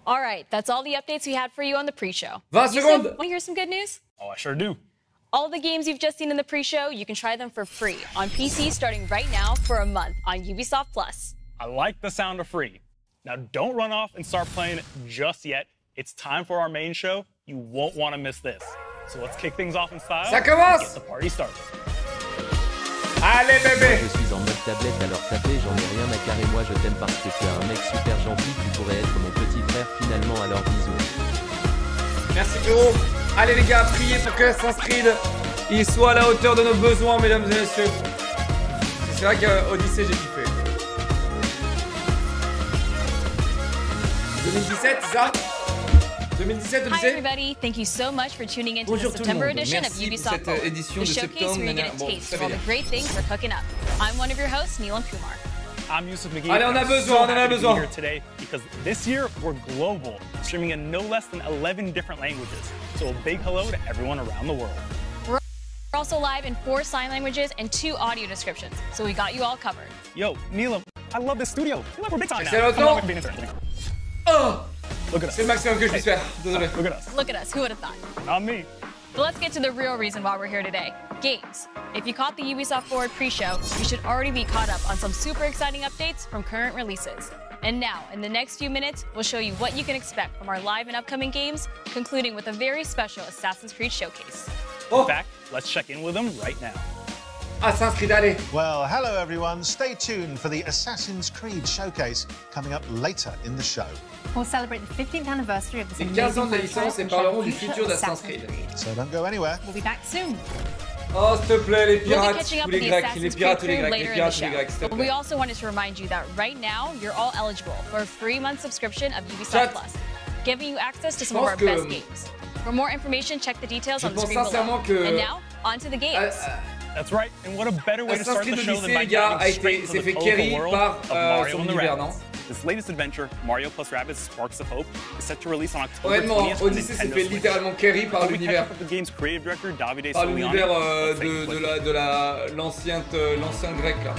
All right, that's all the updates we had for you on the pre-show. 20 secondes. Want to hear some good news? Oh, I sure do. All the games you've just seen in the pre-show, you can try them for free on PC starting right now for a month on Ubisoft Plus. I like the sound of free. Now, don't run off and start playing just yet. It's time for our main show. You won't want to miss this. So let's kick things off in style Ça commence. and get the party started. Allez, bébé. Je suis en mode tablette, alors tapez, j'en ai rien à carrer. Moi, je t'aime parce que tu es un mec super gentil. Tu pourrais être mon petit frère finalement, alors bisous. Merci, frérot. Allez, les gars, priez pour que Assassin's Creed il soit à la hauteur de nos besoins, mesdames et messieurs. C'est vrai qu'Odyssey, j'ai kiffé. 2017, c'est ça? 2017, Hi Odyssey? everybody, thank you so much for tuning into Bonjour the tout le September monde. edition of Merci pour Ubisoft cette Forward, édition the de showcase septembre. where you get a Bon, taste ça of all va the bien. great things we're cooking up. I'm one of your hosts, Neil and Kumar. I'm Yusuf McGee. Allez, on a and I'm besoin, so on en a happy to be besoin. here today because this year we're global, streaming in no less than 11 different languages. So a big hello to everyone around the world. We're also live in 4 sign languages and 2 audio descriptions, so we got you all covered. Yo, Neelam, I love this studio. I feel like we're big time now. Excellent. Come on, we can be in this. Oh, Look at us. c'est le maximum que je puisse faire. Désolé. Look at us. Look at us, who would have thought? Not me. But let's get to the real reason why we're here today, games. If you caught the Ubisoft Forward pre-show, you should already be caught up on some super exciting updates from current releases. And now, in the next few minutes, we'll show you what you can expect from our live and upcoming games, concluding with a very special Assassin's Creed showcase. Oh, In fact, let's check in with them right now. Assassin's Creed, allez. Well, hello everyone. Stay tuned for the Assassin's Creed showcase coming up later in the show. We'll celebrate the 15th anniversary of this Les 15 ans de la amazing licence franchise et and share parleront the du future futur of d'Assassin's Assassin's Creed. So don't go anywhere. We'll be back soon. Oh, s'il te plaît, les We'll be pirates, catching up tous with les the Grecs, les Assassin's Creed pirates, tous les crew Grecs, les later in the pirates, tous les show. Grecs, s'il te But we plaît. also wanted to remind you that right now, you're all eligible for a free month subscription of Ubisoft Chat. Plus, giving you access to Je some of pense our que- best games. For more information, check the details Je on the pense screen sincèrement below. que- And now, on to the games. That's right, and what a better way to Assassin's start the Creed show Odyssey, than by les gars, diving straight into s'est the fait colorful carry world par of Mario son and the univers, non? Rabbids. This latest adventure, Mario plus Rabbids Sparks of Hope, is set to release on October Honnêtement, 20th on Odyssey s'est Nintendo fait Switch. littéralement carry par Before we catch l'univers. up with the game's creative director, Davide Par Soliani, l'univers let's take a quick de l'ancien grec là.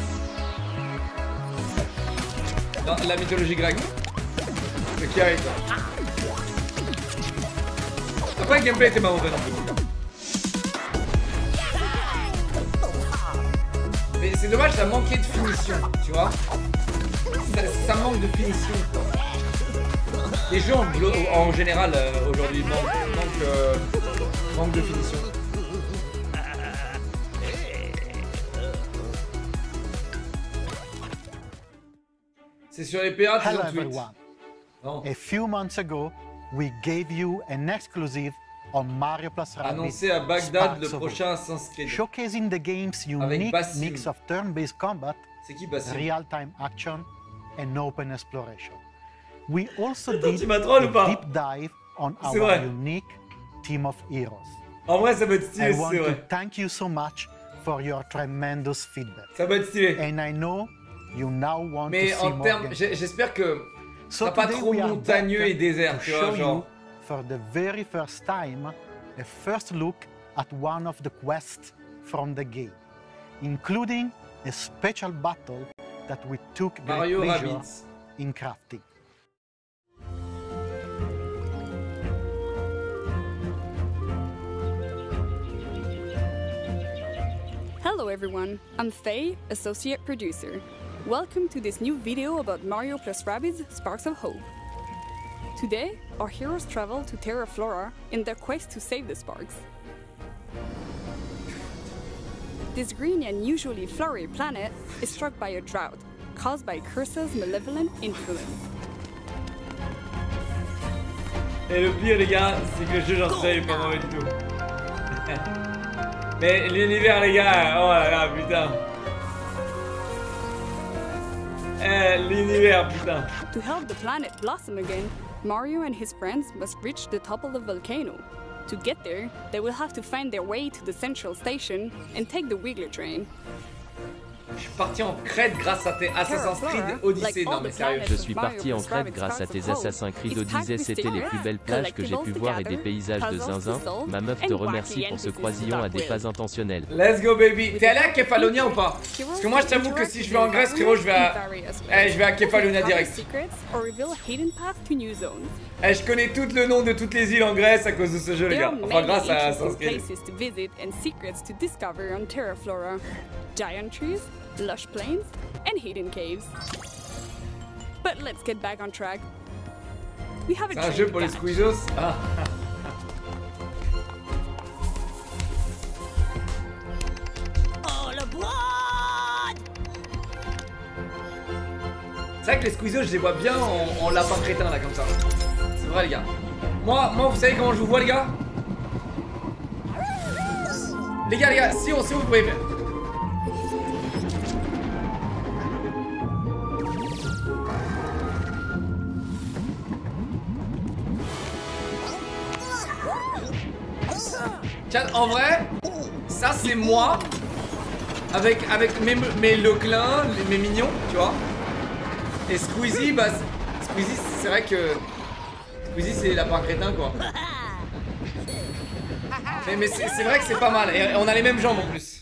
Dans la mythologie grecque. Le carry quoi. Après le gameplay était pas mauvais non plus. Mais c'est dommage, ça manquait de finition, tu vois. Ça manque de finition quoi. Les jeux en général aujourd'hui manquent de finition. C'est sur les pirates Hello ils ont tweet. everyone. Non. A few months ago, we gave you an exclusive on Mario plus Rabbids Annoncé à Bagdad le Sparks of prochain Assassin's Creed. Hope, showcasing the game's unique Basim. mix of turn-based combat, C'est qui Basile? real-time action, and open exploration. We also Attends, did tu m'as troll ou a pas? deep dive on C'est our vrai. unique team of heroes. En vrai ça peut être I stylé, want c'est to vrai. thank you so much for your tremendous feedback. Ça peut être stylé. And I know you now want Mais to see en more termes, gameplay. j'espère que So ça pas today trop we are montagneux back et désert, to tu vois, show genre. you for the very first time a first look at one of the quests from the game, including a special battle that we took great Mario pleasure Rabbids. in crafting. Hello everyone, I'm Faye, Associate Producer. Welcome to this new video about Mario plus Rabbids Sparks of Hope. Today, our heroes travel to Terra Flora in their quest to save the Sparks. This green and usually flowery planet is struck by a drought, caused by Curse's malevolent influence. Et le pire les gars, c'est que le jeu j'en sais pas mauvais du tout. Mais l'univers les gars, oh là là putain. L'univers putain. To help the planet blossom again, Mario and his friends must reach the top of the volcano. To get there, they will have to find their way to the central station and take the Wiggler train. Je suis parti en crête grâce à tes Assassin's Creed Odyssey. Non mais sérieux. Je suis parti en Crète grâce à tes Assassin's Creed Odyssey, c'était les plus belles plages que j'ai pu voir et des paysages de zinzin. Ma meuf te remercie pour ce croisillon à des pas intentionnels. Let's go baby. T'es allé à Kefalonia ou pas? Parce que moi je t'avoue que si je vais en Grèce frérot je vais à Kefalonia direct. Je connais tout le nom de toutes les îles en Grèce à cause de ce jeu les gars. Enfin grâce à Assassin's Creed. Giant trees, lush plains, and hidden caves. But let's get back on track. We have C'est un jeu pour les squeezos. Ah. C'est vrai que les squeezos je les vois bien en lapin crétin là comme ça. C'est vrai les gars. Moi vous savez comment je vous vois les gars? Les gars, si vous pouvez faire. Tiens, en vrai, ça c'est moi avec mes Locklear, mes mignons, tu vois. Et Squeezie, bah Squeezie c'est vrai que Squeezie c'est lapin crétin quoi. Mais c'est vrai que c'est pas mal et on a les mêmes jambes en plus.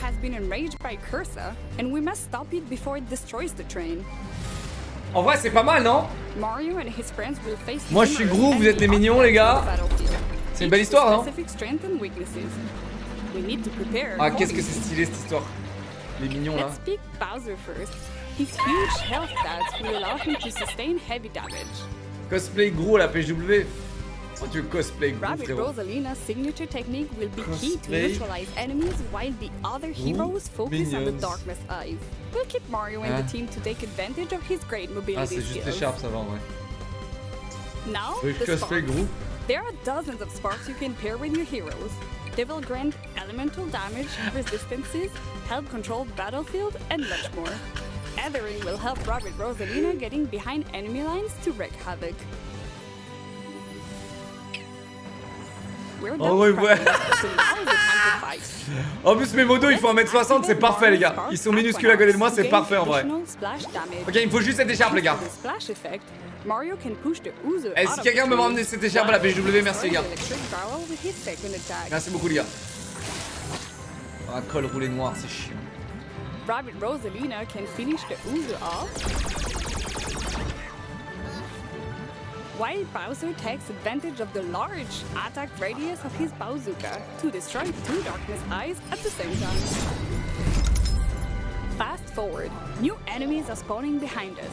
Has been enraged by Cursa, and we must stop it before it destroys the train. En vrai, c'est pas mal, non? Mario and his friends will face. Moi, je suis gros, vous êtes les mignons, les gars. C'est une belle histoire, non? Ah, qu'est-ce que c'est stylé cette histoire. Les mignons là. Let's pick Bowser first. His huge health stats will allow him to sustain heavy damage. Cosplay gros à la PW. Oh, tu cosplay gros, Rabbit frérot. Rosalina's signature technique will be key to neutralize enemies while the other heroes focus on the darkness eyes. We'll keep Mario and the team to take advantage of his great mobility Ah, c'est juste l'écharpe, ça va en vrai. Now, the cosplay gros. There are dozens of sparks you can pair with your heroes. They will grant elemental damage, resistances, help control the battlefield, and much more. Othering will help Rabbit Rosalina getting behind enemy lines to wreak havoc. Oh ouais, ouais. En plus mes modos il faut 1m60, c'est parfait les gars. Ils sont minuscules à côté de moi, c'est parfait en vrai. Ok, il me faut juste cette écharpe les gars. Et si quelqu'un me ramener cette écharpe à la PW, merci les gars. Merci beaucoup les gars. Un col roulé noir, c'est chiant. Rabbit Rosalina can finish the Uzo off, while Bowser takes advantage of the large attack radius of his bazooka to destroy two darkness eyes at the same time. Fast forward, new enemies are spawning behind us.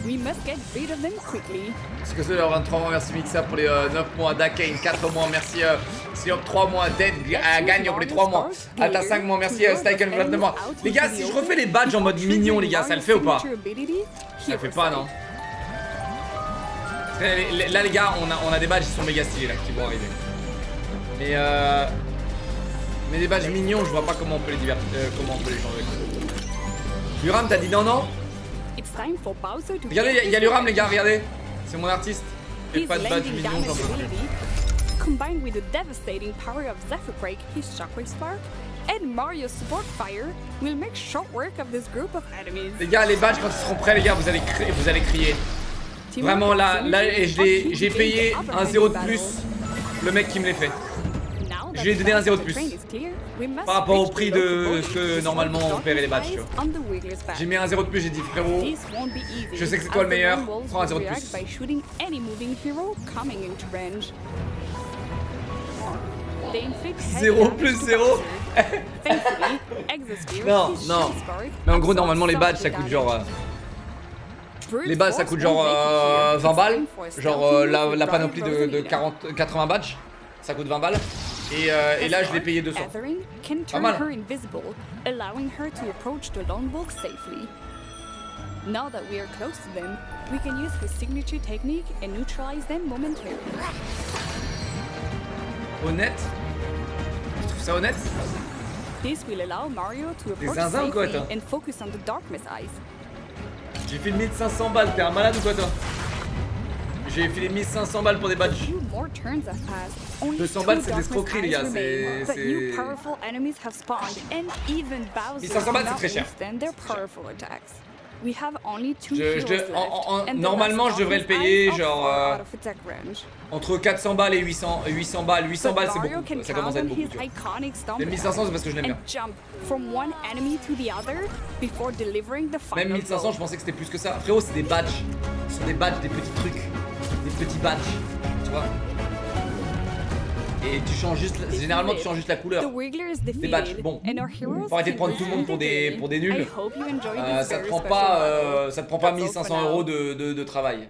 We must get rid of them quickly. Parce que c'est leur 23 mois, merci Mixa pour les 9 mois, Dakane 4 mois, merci Siop 3 mois, Dead gagne pour les 3 mois, Alta 5 mois, merci Steichen 29 mois. Les gars, si je refais les badges en mode mignon, les gars, ça le fait ou pas? Ça le fait pas, non? Là les gars, on a des badges qui sont méga stylés là, qui vont arriver. Mais des badges mignons, je vois pas comment on peut les divertir, comment on peut les changer. Luram, t'as dit non? Regardez, il y a Luram les gars, regardez. C'est mon artiste. Et pas de badge mignon, j'en peux plus. Combined with the devastating power of Zephyr Break, his Shockwave Spark, and Mario's Support Fire will make short work of this group of enemies. Les gars, les badges quand ils seront prêts les gars, vous allez crier. Vraiment là j'ai payé un 0 de plus le mec qui me les fait. Je lui ai donné un 0 de plus par rapport au prix de ce que normalement on paierait les badges. J'ai mis un 0 de plus, j'ai dit frérot, je sais que c'est toi le meilleur, prends un 0 de plus. 0 plus 0. Non, mais en gros normalement les badges ça coûte genre... Les badges ça coûte genre 20 balles. Genre la panoplie de 80 badges, ça coûte 20 balles. Et là je l'ai payé 200. Pas mal. Now that we are close to them, we can use his signature technique and neutralize them momentarily. Honnête? Tu trouves ça honnête? This will allow Mario to T'es approach zinzin ou quoi, safely toi? and focus on the darkness eyes. J'ai filé 1500 balles, t'es un malade ou quoi toi? J'ai filé 1500 balles pour des badges. 200 balles c'est de l'escroquerie les gars, c'est... 1500 balles c'est très cher. Normalement je devrais le payer genre entre 400 balles et 800 balles. 800 balles c'est beaucoup, ça commence à être beaucoup. Mais 1500 c'est parce que je l'aime bien. Même 1500 je pensais que c'était plus que ça. Frérot c'est des badges. Ce sont des badges, des petits trucs. Des petits badges, tu vois. Et tu changes juste, généralement tu changes juste la couleur. Des badges, bon. Faut arrêter de prendre tout le monde pour des nuls. Ça te prend pas 1500 € de travail.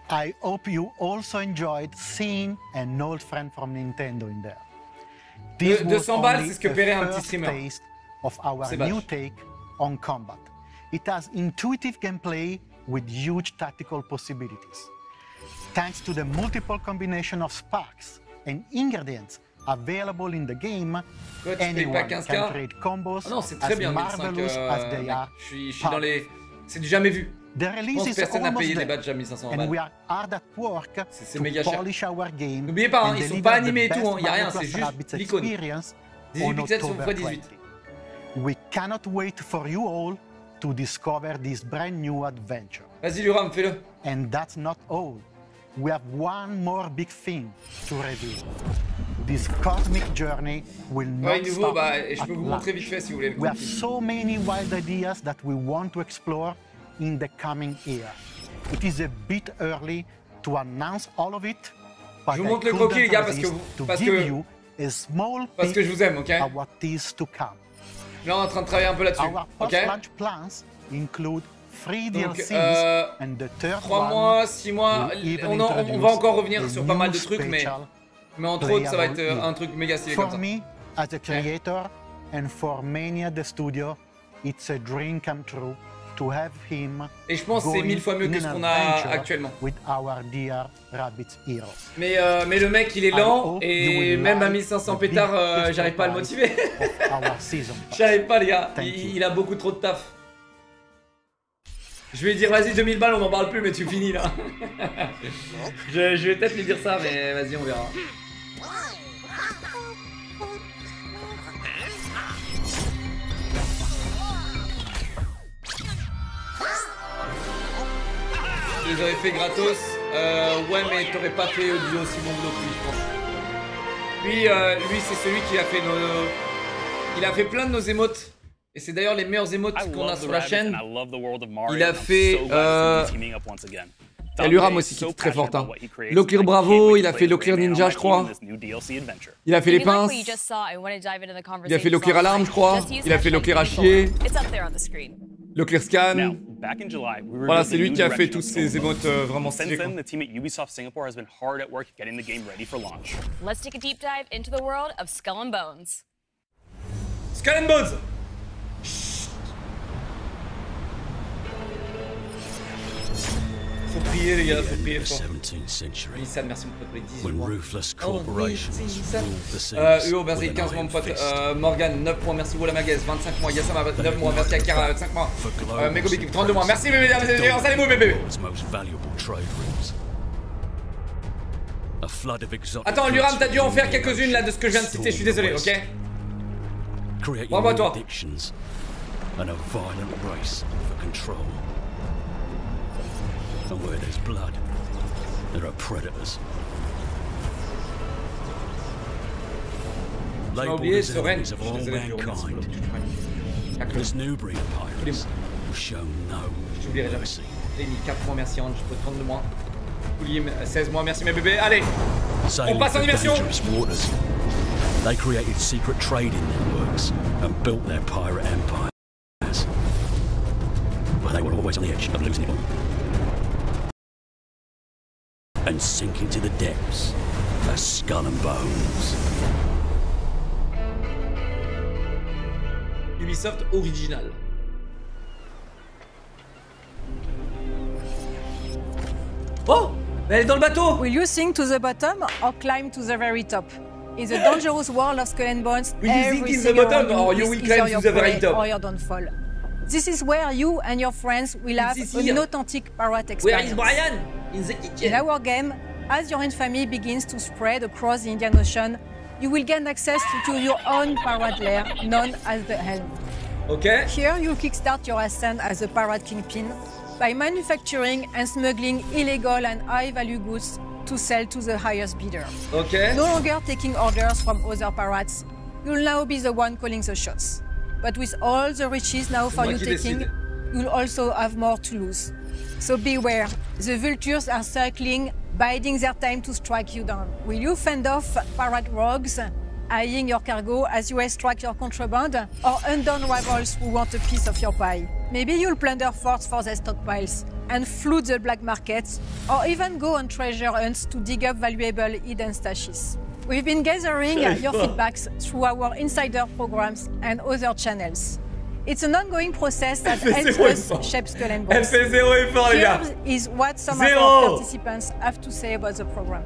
I hope you also enjoyed seeing an old friend from Nintendo in there. 200 balles, c'est ce que paierait un petit streamer. Of our new take on combat. It has intuitive gameplay with huge tactical possibilities. Thanks to the multiple combination of sparks and ingredients available in the game, anyone can create combos as marvelous as they are. Je suis dans les... C'est du jamais vu. The release is almost there, and we are hard at work to polish our game. N'oubliez pas, hein, ils sont pas animés et tout, il n'y a rien, c'est juste l'icône. 18 pixels sur x18. We cannot wait for you all to discover this brand new adventure. Vas-y Luram, fais-le. And that's not all. We have one more big thing to reveal. This cosmic journey will not stop et je peux vous montrer vite fait si vous voulez le We have so many wild ideas that we want to explore in the coming year. It is a bit early to announce all of it, but je vous montre le croquis les gars parce que je vous aime, ok? What is to come. Là on est en train de travailler un peu là-dessus, ok? Donc, 3 mois, 6 mois, on va encore revenir sur pas mal de trucs, mais entre autres, ça va être un truc méga stylé comme ça. For me, as a creator, and for many at the studio, it's a dream come true to have him. Et je pense que c'est 1000 fois mieux que ce qu'on a actuellement. With our dear rabbit heroes. Mais le mec, il est lent, et même à 1500 pétards, j'arrive pas à le motiver. J'arrive pas, les gars. Il a beaucoup trop de taf. Je vais lui dire vas-y 2000 balles, on n'en parle plus mais tu finis là. je vais peut-être lui dire ça mais vas-y on verra. Je les aurais fait gratos. Ouais mais t'aurais pas fait du aussi bon boulot que lui je pense. Lui c'est celui qui a fait nos... Il a fait plein de nos émotes. Et c'est d'ailleurs les meilleurs émotes qu'on a sur la chaîne. Il a fait... Il y a Luram aussi qui est très fort. Hein. Locklear Bravo, il a fait Locklear Ninja je crois. Il a fait les pinces. Il a fait Locklear Alarme je crois. Il a fait Locklear à chier. Locklear Scan. Voilà, c'est lui qui a fait toutes ces émotes vraiment stylées. Let's take a deep dive into the world of Skull and Bones. Skull and Bones! Faut prier les gars, faut prier fort. Nissan, merci mon pote pour les 18 mois. Uo, merci 15 mois mon pote. Morgan, 9 mois, merci Wola Magaze, 25 mois. Yassama, 9 mois, merci Akara, 25 mois. Megobik, 32 mois, merci bébé, allez-vous bébé. Attends, Luram, t'as dû en faire quelques-unes là de ce que je viens de citer, je suis désolé, ok? Bravo à toi. And where there's blood, there are predators. Labeled as enemies of all mankind, this new breed of pirates will show no mercy. Lenny, 4 mois, merci Ange, je peux 32 mois. Poulier, 16 mois, merci mes bébés, allez! On passe en immersion! They created secret trading networks and built their pirate empires. But they were always on the edge of losing it all. And sinking to the depths as Skull and Bones. Ubisoft original. Oh! Elle est dans le bateau! Will you sink to the bottom or climb to the very top? is a dangerous world of skull and bones. Everything around you is either your prey or your downfall. This is where you and your friends will have an authentic pirate experience. Where is Brian? In the kitchen. In our game, as your infamy begins to spread across the Indian Ocean, you will gain access to your own pirate lair, known as the Helm. Okay. Here, you'll kickstart your ascent as a pirate kingpin by manufacturing and smuggling illegal and high-value goods to sell to the highest bidder. Okay. No longer taking orders from other pirates, you'll now be the one calling the shots. But with all the riches now for you taking, you'll also have more to lose. So beware, the vultures are circling, biding their time to strike you down. Will you fend off pirate rogues, eyeing your cargo as you extract your contraband, or undone rivals who want a piece of your pie? Maybe you'll plunder forts for their stockpiles and flood the black markets, or even go on treasure hunts to dig up valuable hidden stashes. We've been gathering your feedbacks through our insider programs and other channels. It's an ongoing process that helps us shape Skull and Bones. Here is what some of our participants have to say about the program.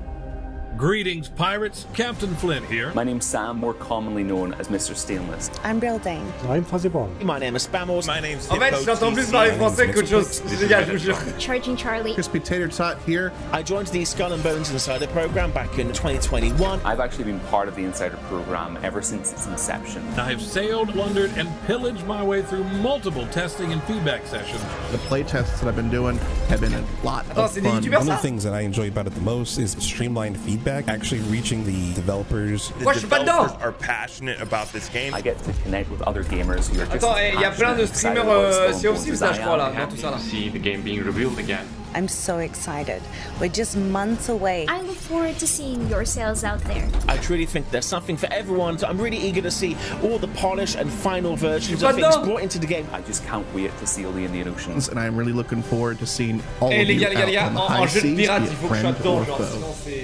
Greetings, pirates. Captain Flint here. My name's Sam, more commonly known as Mr. Stainless. I'm Brill Dane. I'm Fuzzy Ball. My name is Spamos. My name's En fait, j'entends plus parler français qu'autre chose. Dégage, je vous jure. Charging Charlie. Crispy Tater Tot here. I joined the Skull and Bones Insider program back in 2021. I've actually been part of the Insider program ever since its inception. I've sailed, plundered, and pillaged my way through multiple testing and feedback sessions. The play tests that I've been doing have been a lot of fun. One of the things that I enjoy about it the most is streamlined feedback, actually reaching the developers. The developers are passionate about this game. I get to connect with other gamers who are just il y a plein de streamers Sea of Thieves là, je crois là, dans tout ça là. See the game being revealed again. I'm so excited. We're just months away. I look forward to seeing your sales out there. I truly think there's something for everyone, so I'm really eager to see all the polished and final versions of things brought into the game. I just can't wait to sail the Indian Oceans. And I'm really looking forward to seeing all of you out on the high seas, be it friend or foe.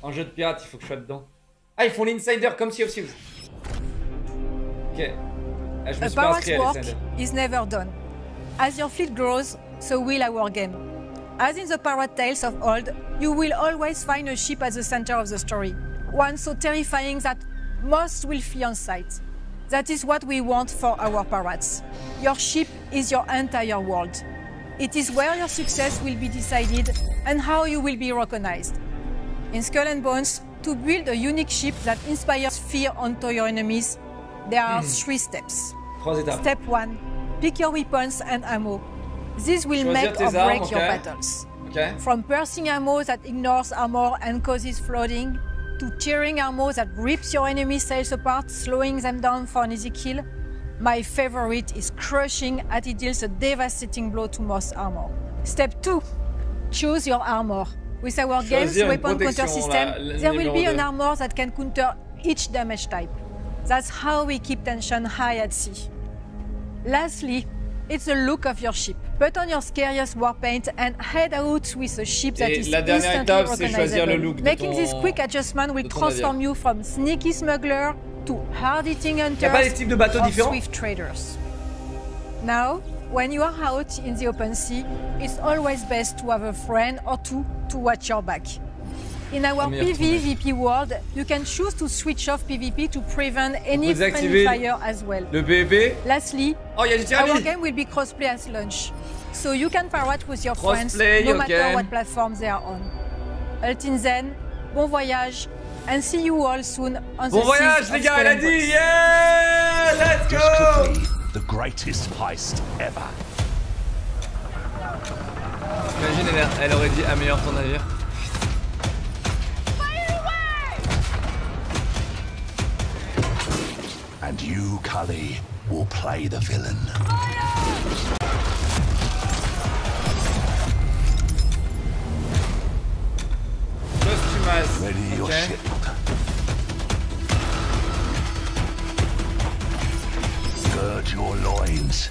En jeu de pirate, il faut que je sois dedans. Ah, ils font l'insider comme Sea of Thieves. Ok. Ah, je me suis pas inscrit à l'insider. Is never done. As your fleet grows, so will our game. As in the pirate tales of old, you will always find a ship at the center of the story. One so terrifying that most will flee on sight. That is what we want for our pirates. Your ship is your entire world. It is where your success will be decided and how you will be recognized. In Skull and Bones, to build a unique ship that inspires fear onto your enemies, there are 3 steps. Step 1, pick your weapons and ammo. This will make or break your battles. From piercing ammo that ignores armor and causes flooding, to tearing ammo that rips your enemy sails apart, slowing them down for an easy kill, my favorite is crushing as it deals a devastating blow to most armor. Step 2, choose your armor. With our game's weapon counter system, there will be an armor that can counter each damage type. That's how we keep tension high at sea. Lastly, it's the look of your ship. Put on your scariest war paint and head out with a ship that is instantly recognizable. Making this quick adjustment will transform you from sneaky smuggler to hard-hitting hunters or swift traders. Now, when you are out in the open sea, it's always best to have a friend or two to watch your back. In our PvP world, you can choose to switch off PvP to prevent any friendly fire as well. Le PvP. Lastly, our game will be crossplay at launch, so you can pirate with your friends no matter what platform they are on. Until then, bon voyage, and see you all soon on the seas of Skull and Bones. Yeah, let's go! The greatest heist ever. Imagine, elle aurait dit améliore ton navire. And you, Cully, will play the villain. Ready your ship. Gird your loins.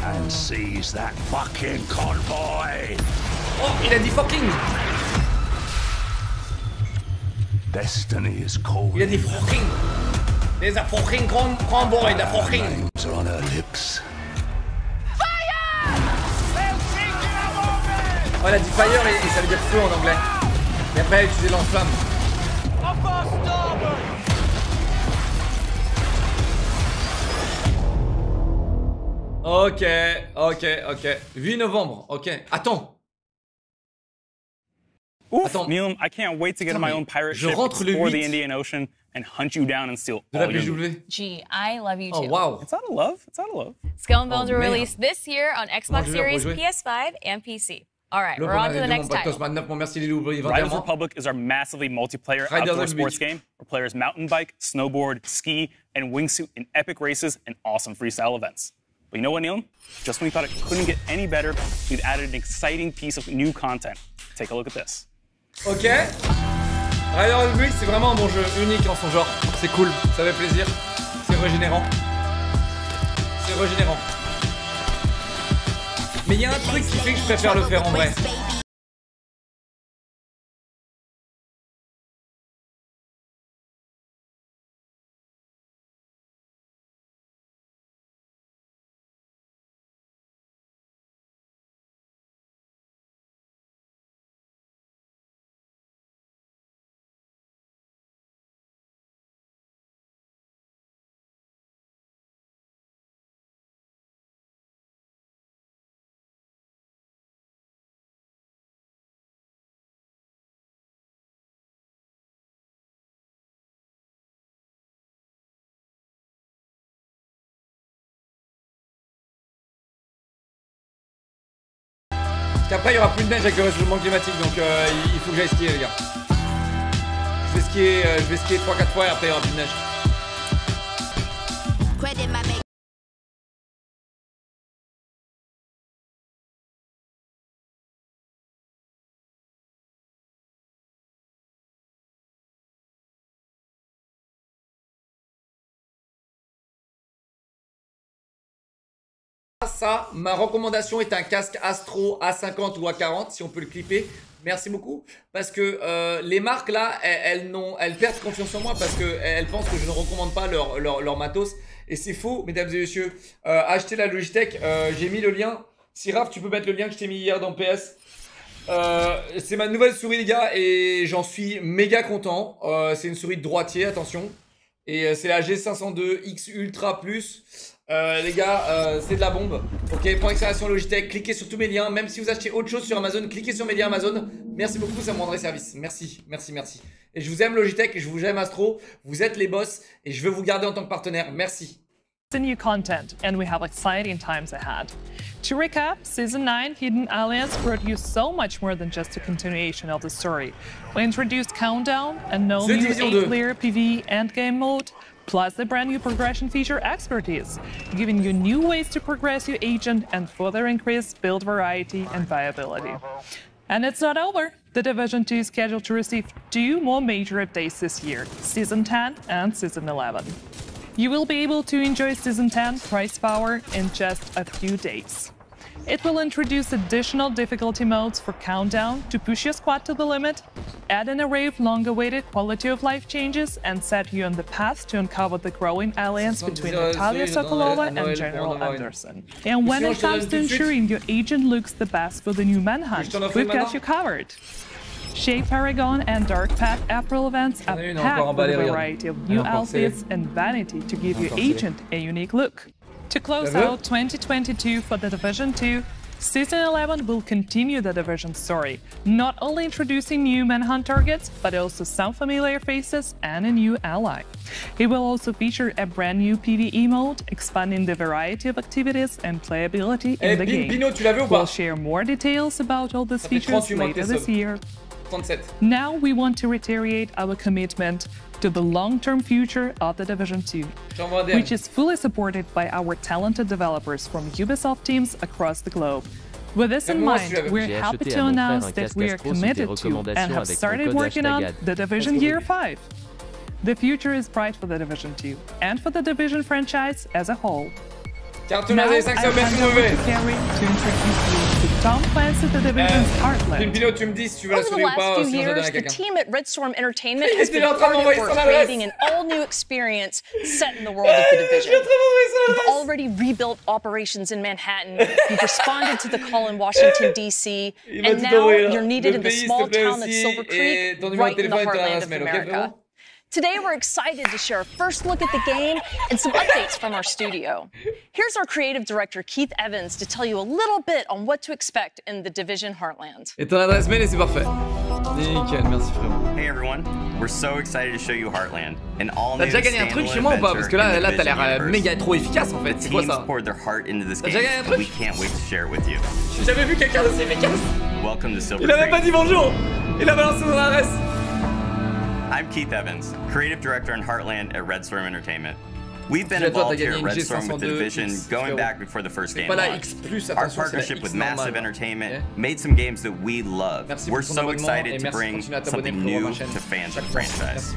And seize that fucking convoy. Oh, il a dit fucking. Destiny is calling. Il a dit fucking. There's a fucking convoy, the fucking. Names are on her lips. Oh, elle a dit fire et ça veut dire feu en anglais. Et après, utiliser l'enflamme. Ok, ok, ok. 8 novembre, ok. Attends. Attends. Neil, I can't wait to get on my own pirate ship, explore the Indian Ocean, and hunt you down and steal all your loot. Gee, I love you too. Oh, wow. It's out of love. It's out of love. Skull and Bones were released this year on Xbox Series, PS5, and PC. All right, we're on to the next title. Riders Republic is our massively multiplayer outdoor sports game where players mountain bike, snowboard, ski, and wingsuit in epic races and awesome freestyle events. But you know what, Neil? Just when we thought it couldn't get any better, we've added an exciting piece of new content. Take a look at this. Ok. Riders Republic, c'est vraiment un bon jeu, unique en son genre. C'est cool, ça fait plaisir. C'est régénérant. C'est régénérant. Mais il y a un truc qui fait que je préfère le faire en vrai. Après il y aura plus de neige avec le réchauffement climatique, donc il faut que j'aille skier les gars. Je vais skier 3-4 fois et après il y aura plus de neige. Ça, ma recommandation est un casque Astro A50 ou A40 si on peut le clipper. Merci beaucoup. Parce que les marques là, elles perdent confiance en moi parce qu'elles pensent que je ne recommande pas leur matos. Et c'est faux, mesdames et messieurs. Achetez la Logitech, j'ai mis le lien. Siraf, tu peux mettre le lien que je t'ai mis hier dans PS. C'est ma nouvelle souris les gars et j'en suis méga content. C'est une souris de droitier, attention. Et c'est la G502 X Ultra Plus. Les gars, c'est de la bombe. Ok, point d'exclamation Logitech, cliquez sur tous mes liens. Même si vous achetez autre chose sur Amazon, cliquez sur mes liens Amazon. Merci beaucoup, ça me rendrait service. Merci, merci, merci. Et je vous aime Logitech, et je vous aime Astro. Vous êtes les boss et je veux vous garder en tant que partenaire. Merci. New content, and we have exciting times ahead. To recap, Season 9 Hidden Alliance brought you so much more than just a continuation of the story. We introduced Countdown, a no new 8-player PvE endgame mode, plus the brand new progression feature Expertise, giving you new ways to progress your agent and further increase build variety and viability. And it's not over. The Division 2 is scheduled to receive 2 more major updates this year, Season 10 and Season 11. You will be able to enjoy Season 10 price power in just a few days. It will introduce additional difficulty modes for Countdown to push your squad to the limit, add an array of long-awaited quality-of-life changes, and set you on the path to uncover the growing alliance between Natalia Sokolova and General Anderson. And when it comes to ensuring your agent looks the best for the new Manhunt, we've got you covered. Shape Paragon and Dark Path April events are packed with a variety of new outfits and vanity to give your agent a unique look. To close out 2022 for the Division 2, Season 11 will continue the Division story, not only introducing new Manhunt targets, but also some familiar faces and a new ally. It will also feature a brand new PvE mode, expanding the variety of activities and playability in the game. We'll share more details about all these features later this year. Now we want to reiterate our commitment to the long-term future of the Division 2, which is fully supported by our talented developers from Ubisoft teams across the globe. With this in mind, we're happy to announce that we are committed to and have started working on the Division Year 5. The future is bright for the Division 2 and for the Division franchise as a whole. Cartoon des 5 c'est bien mauvais. Une vidéo, tu me dis si tu veux la souris ou pas, sinon je donne à quelqu'un. The team at Red Storm Entertainment has been hard at work creating an all-new experience set in the world of the Division. You've already rebuilt operations in Manhattan, you've responded to the call in Washington, D.C., and now you're needed in the small town of Silver Creek, right in the heartland of America. Today, we're excited to share a first look at the game and some updates from our studio. Here's our creative director, Keith Evans, to tell you a little bit on what to expect in the Division Heartland. Et ton adresse mail et c'est parfait. Nickel, merci frérot. Hey everyone, we're so excited to show you Heartland. T'as déjà gagné un truc chez moi ou pas? Parce que là t'as l'air méga trop efficace en fait. C'est quoi ça? T'as déjà gagné un truc? J'ai jamais vu quelqu'un d'aussi efficace. Il a même pas dit bonjour. Il a balancé son adresse. I'm Keith Evans, Creative Director in Heartland at Red Storm Entertainment. We've been involved here at Red Storm with the Division going back before the first game launched. Our partnership with Massive Entertainment made some games that we love. We're so excited to bring something new to fans of the franchise.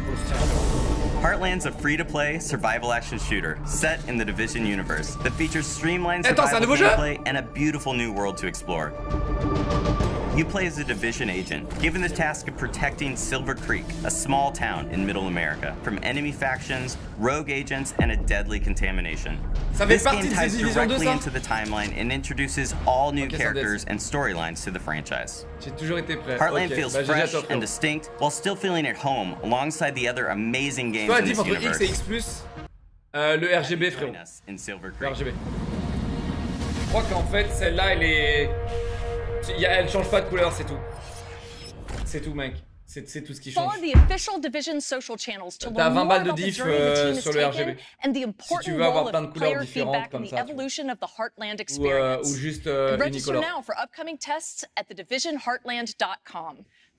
Heartland's a free-to-play survival action shooter set in the Division universe that features streamlined survival gameplay and a beautiful new world to explore. You play as a Division agent, given the task of protecting Silver Creek, a small town in Middle America, from enemy factions, rogue agents, and a deadly contamination. This game ties directly into the timeline and introduces all new characters and storylines to the franchise. Heartland feels fresh and distinct, while still feeling at home alongside the other amazing games in this universe. X et X+, le RGB frérot. Le RGB. Je crois qu'en fait celle-là elle est... Elle change pas de couleur, c'est tout. C'est tout, mec. C'est tout ce qui change. T'as 20 balles de diff sur le RGB. Si tu veux avoir plein de couleurs différentes comme ça. Ou juste unicolore.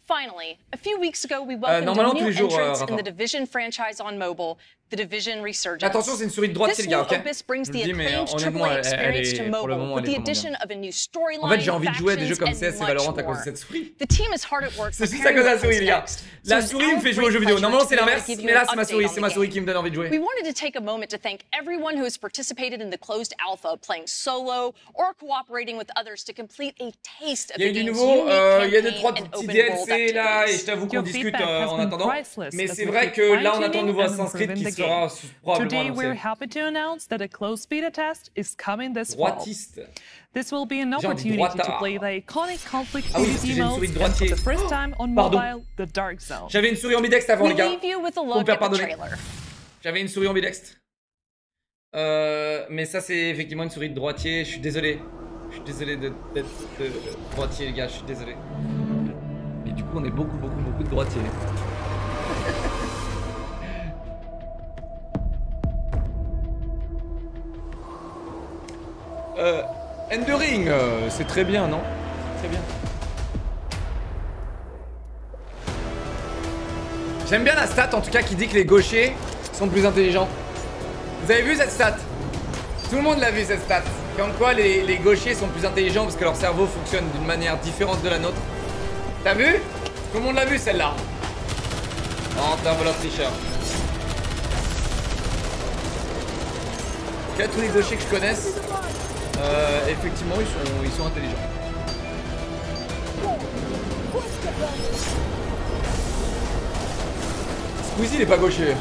Finally, a few weeks ago, we welcomed a new entrance in the Division franchise on mobile, the Division Resurgence. Attention, c'est une souris de droite, les gars, ok? This brings the acclaimed AAA experience to mobile with the addition of a new storyline, en fait, j'ai envie de jouer à des jeux comme CS et Valorant à cause de cette souris. The team is hard at work. C'est juste à cause de la souris, les gars. La souris me fait jouer aux jeux vidéo. Normalement, c'est l'inverse, mais là, c'est ma souris qui me donne envie de jouer. We wanted to take a moment to thank everyone who has participated in the closed alpha, playing solo or cooperating with others to complete a taste of the game's unique campaign and open world activities. J'avoue qu'on discute en attendant, mais c'est vrai que là on attend un nouveau Assassin's Creed qui sera probablement annoncé. We're happy to announce that a closed beta test is coming this fall. This will be an opportunity to play the iconic conflict PvP mode and for the first time on mobile, the Dark Zone. J'avais une souris ambidextre avant les gars. Faut me faire pardonner. J'avais une souris ambidextre. Mais ça c'est effectivement une souris de droitier. Je suis désolé. Je suis désolé d'être droitier les gars. Je suis désolé. Et du coup on est beaucoup de droitiers. Endering, c'est très bien, non? Très bien. J'aime bien la stat en tout cas qui dit que les gauchers sont plus intelligents. Vous avez vu cette stat? Tout le monde l'a vu cette stat. Comme quoi les gauchers sont plus intelligents parce que leur cerveau fonctionne d'une manière différente de la nôtre. T'as vu? Tout le monde l'a vu celle-là. Non, t'es un voleur tricheur. En tout cas, tous les gauchers que je connaisse, effectivement, ils sont intelligents. Squeezie, il est pas gaucher.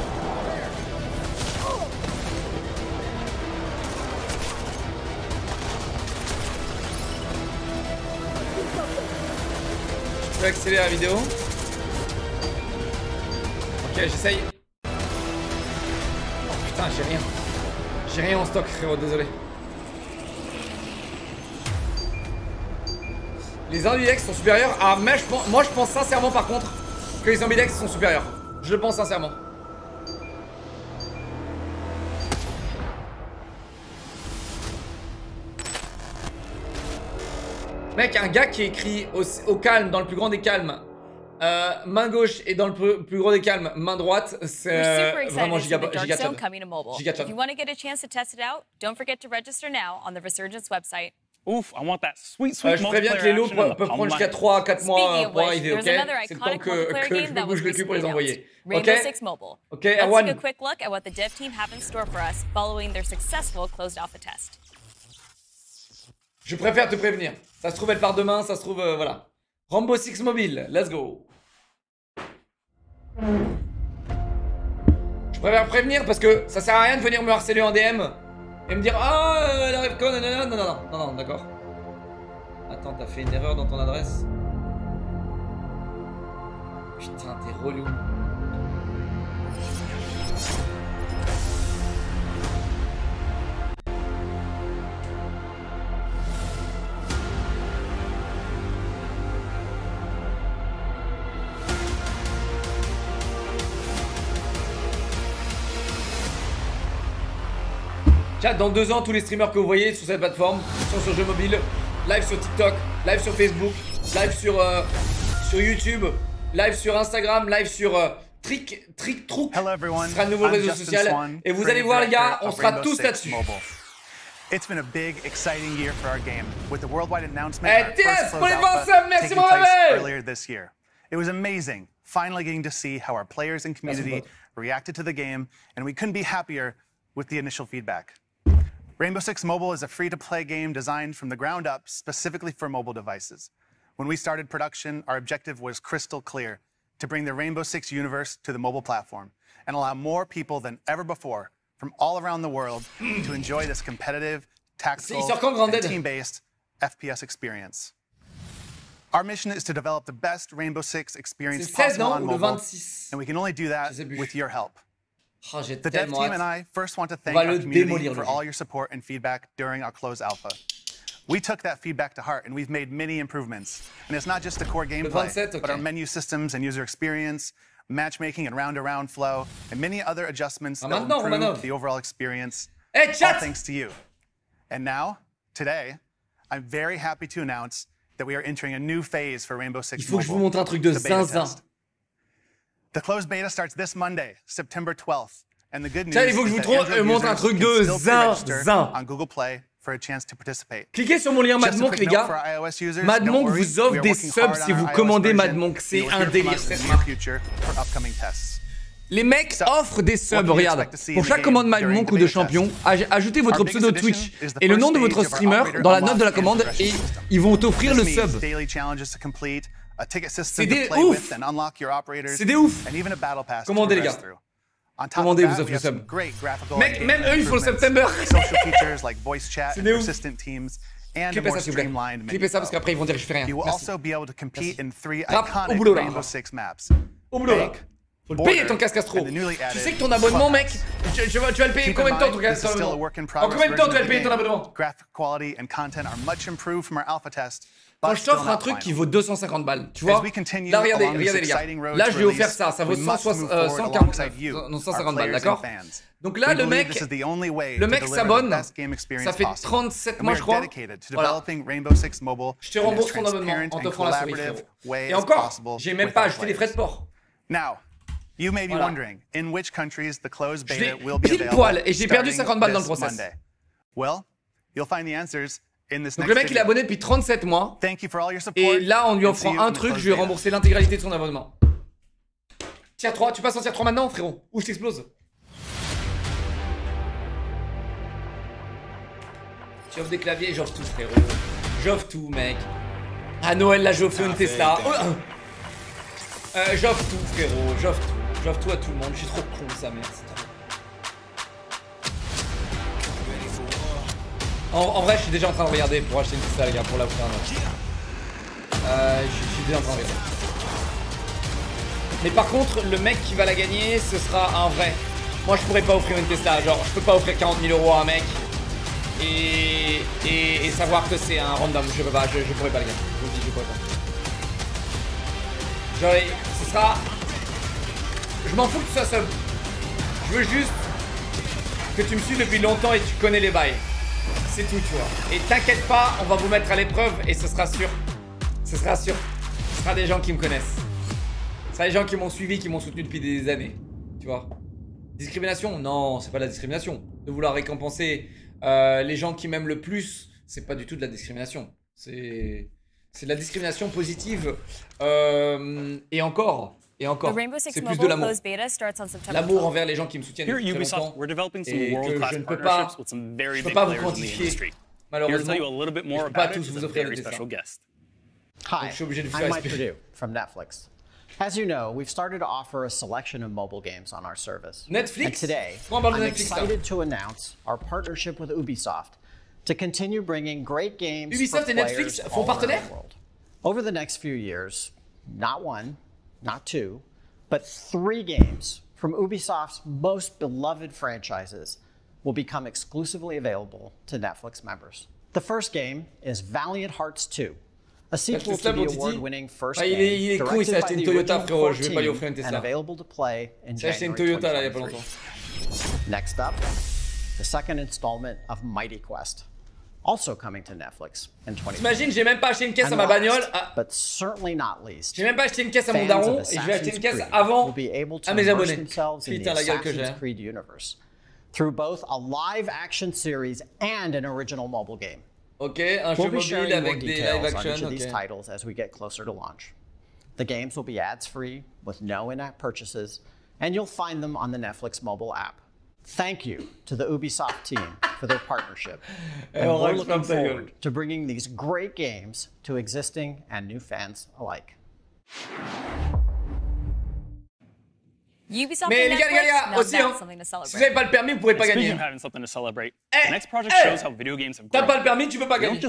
Je peux accélérer la vidéo. Ok, j'essaye. Oh putain, j'ai rien. J'ai rien en stock, frérot, désolé. Les ambidex sont supérieurs. Ah, mais moi je pense sincèrement par contre que les ambidex sont supérieurs. Je le pense sincèrement. Mec, un gars qui écrit au calme, dans le plus grand des calmes, main gauche et dans le plus gros des calmes, main droite, c'est vraiment giga-chad. If you want to get a chance to test it out, don't forget to register now on the Resurgence website. Oof, I want that sweet je préviens que les lots peuvent prendre jusqu'à 3 à 4 mois pour arriver, ok? C'est le temps que je me bouge le cul pour les envoyer. Ok? Ok, Let's take a quick look at what the dev team have in store for us following their successful closed alpha test. Je préfère te prévenir. Ça se trouve, elle part demain, ça se trouve, voilà. Rainbow Six Mobile, let's go. Je préfère prévenir parce que ça sert à rien de venir me harceler en DM et me dire ah la rêve con, non, d'accord. Attends, t'as fait une erreur dans ton adresse. Putain, t'es relou. Chat, dans 2 ans, tous les streamers que vous voyez sur cette plateforme sont sur jeux mobiles, live sur TikTok, live sur Facebook, live sur YouTube, live sur Instagram, live sur TrickTrook. Ce sera un nouveau réseau social. Et vous allez voir, les gars, on sera tous là-dessus. It's been a big, exciting year for our game, with the worldwide announcement taking place earlier this year. It was amazing, finally getting to see how our players and community reacted to the game, and we couldn't be happier with the initial feedback. Rainbow Six Mobile is a free-to-play game designed from the ground up specifically for mobile devices. When we started production, our objective was crystal clear: to bring the Rainbow Six universe to the mobile platform and allow more people than ever before from all around the world to enjoy this competitive, tactical, and team-based FPS experience. Our mission is to develop the best Rainbow Six experience possible on mobile, and we can only do that with your help. Oh, the dev team and I first want to thank our community for all your support and feedback during our closed alpha. We took that feedback to heart and we've made many improvements. And it's not just the core gameplay, but our menu systems and user experience, matchmaking and round-to-round flow, and many other adjustments that will improve the overall experience, all thanks to you. And now, today, I'm very happy to announce that we are entering a new phase for Rainbow Six Mobile. Il faut que je vous montre un truc de zinzin. The closed beta starts this Monday, September 12th, and the good news il faut que je vous montre un truc de zinzin. On Google Play for a chance to participate. Cliquez sur mon lien Madmonk, les gars. Madmonk vous offre des subs si vous commandez Madmonk. C'est un délire cette marque. Les mecs offrent des subs, regarde. Pour chaque commande Madmonk ou de champion, ajoutez votre pseudo Twitch et le nom de votre streamer dans la note de la commande et ils vont t'offrir le sub. C'est des ouf. C'est des ouf. Commandez, les gars. Commandez, vous offrez le sub. Mec, même eux, ils font le September. C'est des ouf. Clippez ça, s'il vous plaît. Clippez ça, parce qu'après, ils vont dire que je fais rien. Merci. Rap, au boulot, là. Au boulot, là. Faut le payer, ton casque Astro. Tu sais que ton abonnement, mec, tu vas le payer combien de temps, ton casque Astro? En combien de temps tu vas le payer, ton abonnement? Quand je t'offre un truc qui vaut 250 balles, tu vois, là regardez les gars, là je vais offrir ça, ça vaut 150 balles, d'accord? Donc là le mec s'abonne, ça fait 37 mois je crois, voilà. Je te rembourse ton abonnement en t'offrant la souris, frérot. Et encore, j'ai même pas ajouté les frais de port. Voilà. Je l'ai pile poil et j'ai perdu 50 balles dans le process. Donc le mec il est abonné depuis 37 mois et là en lui offrant un truc, je lui ai remboursé l'intégralité de son abonnement. Tier 3, tu passes en tier 3 maintenant frérot, ou je t'explose. J'offre des claviers, j'offre tout frérot. J'offre tout mec. À Noël là j'offre une Tesla. J'offre tout frérot, j'offre tout. J'offre tout à tout le monde, je suis trop con ça merde. En vrai, je suis déjà en train de regarder pour acheter une Tesla, les gars, pour la offrir un autre. Je suis déjà en train de regarder. Mais par contre, le mec qui va la gagner, ce sera un vrai. Moi, je pourrais pas offrir une Tesla. Genre, je peux pas offrir 40 000 € à un mec et savoir que c'est un random. Je peux pas, je pourrais pas, les gars. Je vous le dis, je pourrais pas. Genre, ce sera. Je m'en fous que tu sois sub. Je veux juste que tu me suives depuis longtemps et tu connais les bails. C'est tout, tu vois. Et t'inquiète pas, on va vous mettre à l'épreuve et ce sera sûr. Ce sera sûr. Ce sera des gens qui me connaissent. Ce sera des gens qui m'ont suivi, qui m'ont soutenu depuis des années. Tu vois. Discrimination? Non, c'est pas de la discrimination. De vouloir récompenser les gens qui m'aiment le plus, c'est pas du tout de la discrimination. C'est de la discrimination positive. Et encore, c'est plus de l'amour. L'amour envers les gens qui me soutiennent depuis très longtemps et que je ne peux pas vous quantifier Here to tell you a little bit more about it is a very special guest. Hi, I'm Mike Perdue from Netflix. As you know, we've started to offer a selection of mobile games on our service. Netflix. And today, I'm excited to announce our partnership with Ubisoft to continue bringing great games Ubisoft for et Netflix font partenaire? Over the next few years, not one, not two, but 3 games from Ubisoft's most beloved franchises will become exclusively available to Netflix members. The first game is Valiant Hearts 2, a sequel to the award-winning first game, directed by the original core team and available to play in January 2023. Next up, the second installment of Mighty Quest, also coming to Netflix in 2023. T'imagines, j'ai même pas acheté une caisse à ma bagnole. But certainly not least, j'ai même pas acheté une caisse à mon daron et je vais acheter une caisse avant à mes abonnés. Putain, la gueule que j'ai. Creed universe, through both a live-action series and an original mobile game. Ok, un jeu mobile avec des live action. These titles as we get closer to launch. The games will be ads-free with no in-app purchases, and you'll find them on the Netflix mobile app. Thank you to the Ubisoft team for their partnership. And we're looking forward to bringing these great games to existing and new fans alike. Ubisoft Mais les gars, aussi, hein, si vous n'avez pas le permis, vous pourrez pas gagner. T'as pas le permis, tu peux pas gagner.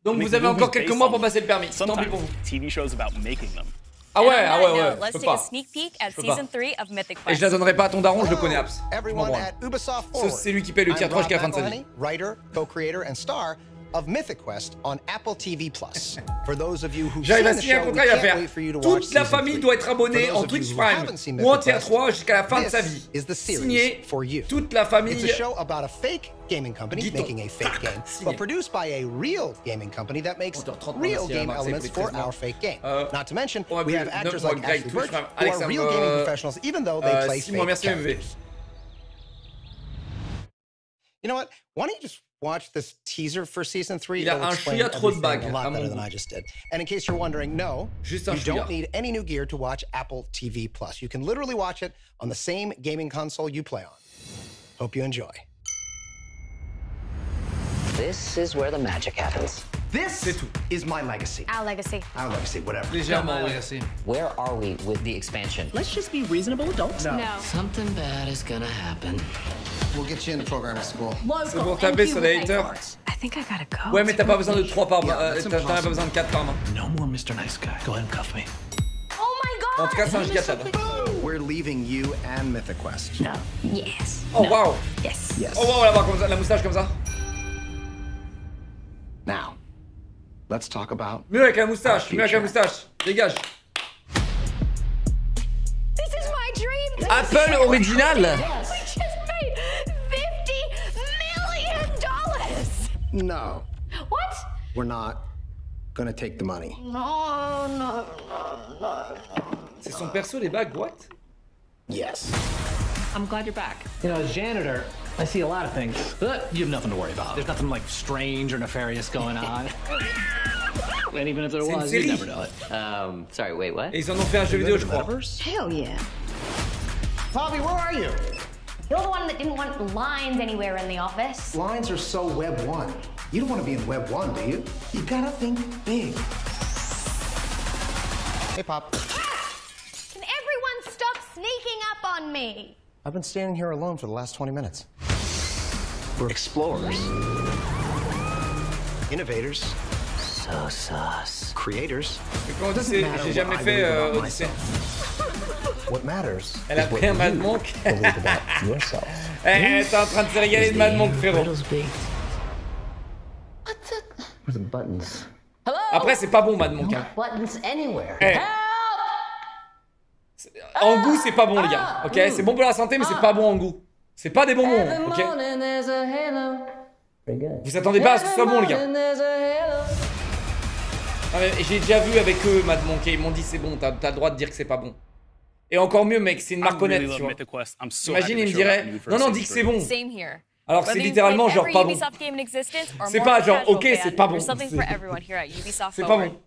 Donc vous avez encore quelques mois pour passer le permis. Tant pis pour vous. Ah ouais, je peux pas. Et je la donnerai pas à ton daron, je le connais, Abs. C'est lui qui paye le tiers 3 jusqu'à la fin de sa vie. Of Mythic Quest on Apple TV+. For those of you who j'arrive à signer un contrat, il va faire. Toute la famille doit être abonnée en Twitch Prime ou en tier 3 jusqu'à la fin de sa vie. Signé toute la famille. It's a show about a fake gaming company making a fake game, but produced by a real gaming company that makes real game elements for our fake game. Not to mention, we have actors like Ashley Birch who are real gaming professionals, even though they play fake characters. You know what? Why don't you just watch this teaser for season 3? Il a un chouïa trop de bagues. A lot better than I just did. And in case you're wondering, no, you don't need any new gear to watch Apple TV+. You can literally watch it on the same gaming console you play on. Hope you enjoy. This is where the magic happens. This is my legacy. Our legacy. Our legacy, whatever. Légèrement legacy. Where are we with the expansion? Let's just be reasonable adults. No. Something bad is gonna happen. We'll get you into programming school. C'est pour taper sur les haters. I think I gotta go. Ouais, mais t'as pas besoin de 3 par main. T'en as pas besoin de 4 par main. No more Mr. Nice Guy. Go ahead and cuff me. Oh my god! En tout cas, c'est un giga-tab. We're leaving you and Mythic Quest. No. Yes. Oh wow. Yes. Yes. Oh wow, là-bas, comme ça, la moustache comme ça. Now, let's talk about. Mieux avec la moustache, mieux avec la moustache. Dégage. This is my dream. Apple original. We just made $50 million. No. What? We're not gonna take the money. No. C'est son perso les bagues, what? Yes. I'm glad you're back. You know, as janitor, I see a lot of things, but you have nothing to worry about. There's nothing like strange or nefarious going on. And even if there was, you'd never know it. Sorry, wait, what? Et ils en ont fait un jeu vidéo, je crois. Hell yeah. Bobby, where are you? You're the one that didn't want lines anywhere in the office. Lines are so Web 1. You don't want to be in Web 1, do you? You gotta think big. Hey, Pop. Can everyone stop sneaking up on me? I've been standing here alone for the last 20 minutes. We're explorers. Innovators. So sus. Creators. J'ai jamais fait Odyssey. What matters Elle a pris un Mad Monk. Elle est en train de se régaler de Mad Monk, frérot. Where's the buttons? Hello? Après, c'est pas bon, Mad Monk. Hein. Buttons anywhere. Hey. En goût, c'est pas bon, les gars. Ok, c'est bon pour la santé, mais c'est pas bon en goût. C'est pas des bonbons, ok. Vous attendez pas à ce que ce soit bon, les gars. J'ai déjà vu avec eux Mad Monk et ils m'ont dit c'est bon, t'as le droit de dire que c'est pas bon. Et encore mieux, mec, c'est une marque honnête, tu vois. Imagine, il me dirait non, dis que c'est bon. Alors c'est littéralement genre pas bon. C'est pas genre ok, c'est pas bon. C'est pas bon.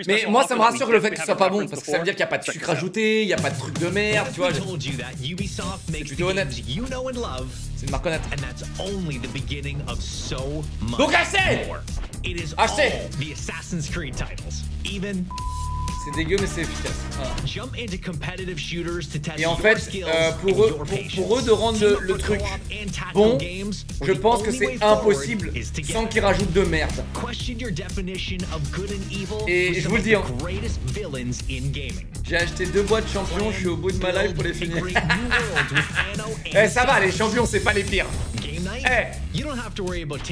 Mais moi, ça me rassure le fait que ce soit pas bon, parce que ça veut dire qu'il n'y a pas de sucre ajouté, il n'y a pas de truc de merde, tu vois. C'est plutôt honnête. C'est une marque honnête. Donc achetez! Achetez! C'est dégueu, mais c'est efficace. Voilà. Et en fait, pour eux de rendre le truc bon, je pense que c'est impossible sans qu'ils rajoutent de merde. Et je vous le dis, hein, j'ai acheté 2 boîtes champions, je suis au bout de ma life pour les finir. Eh, ça va, les champions, c'est pas les pires. Eh,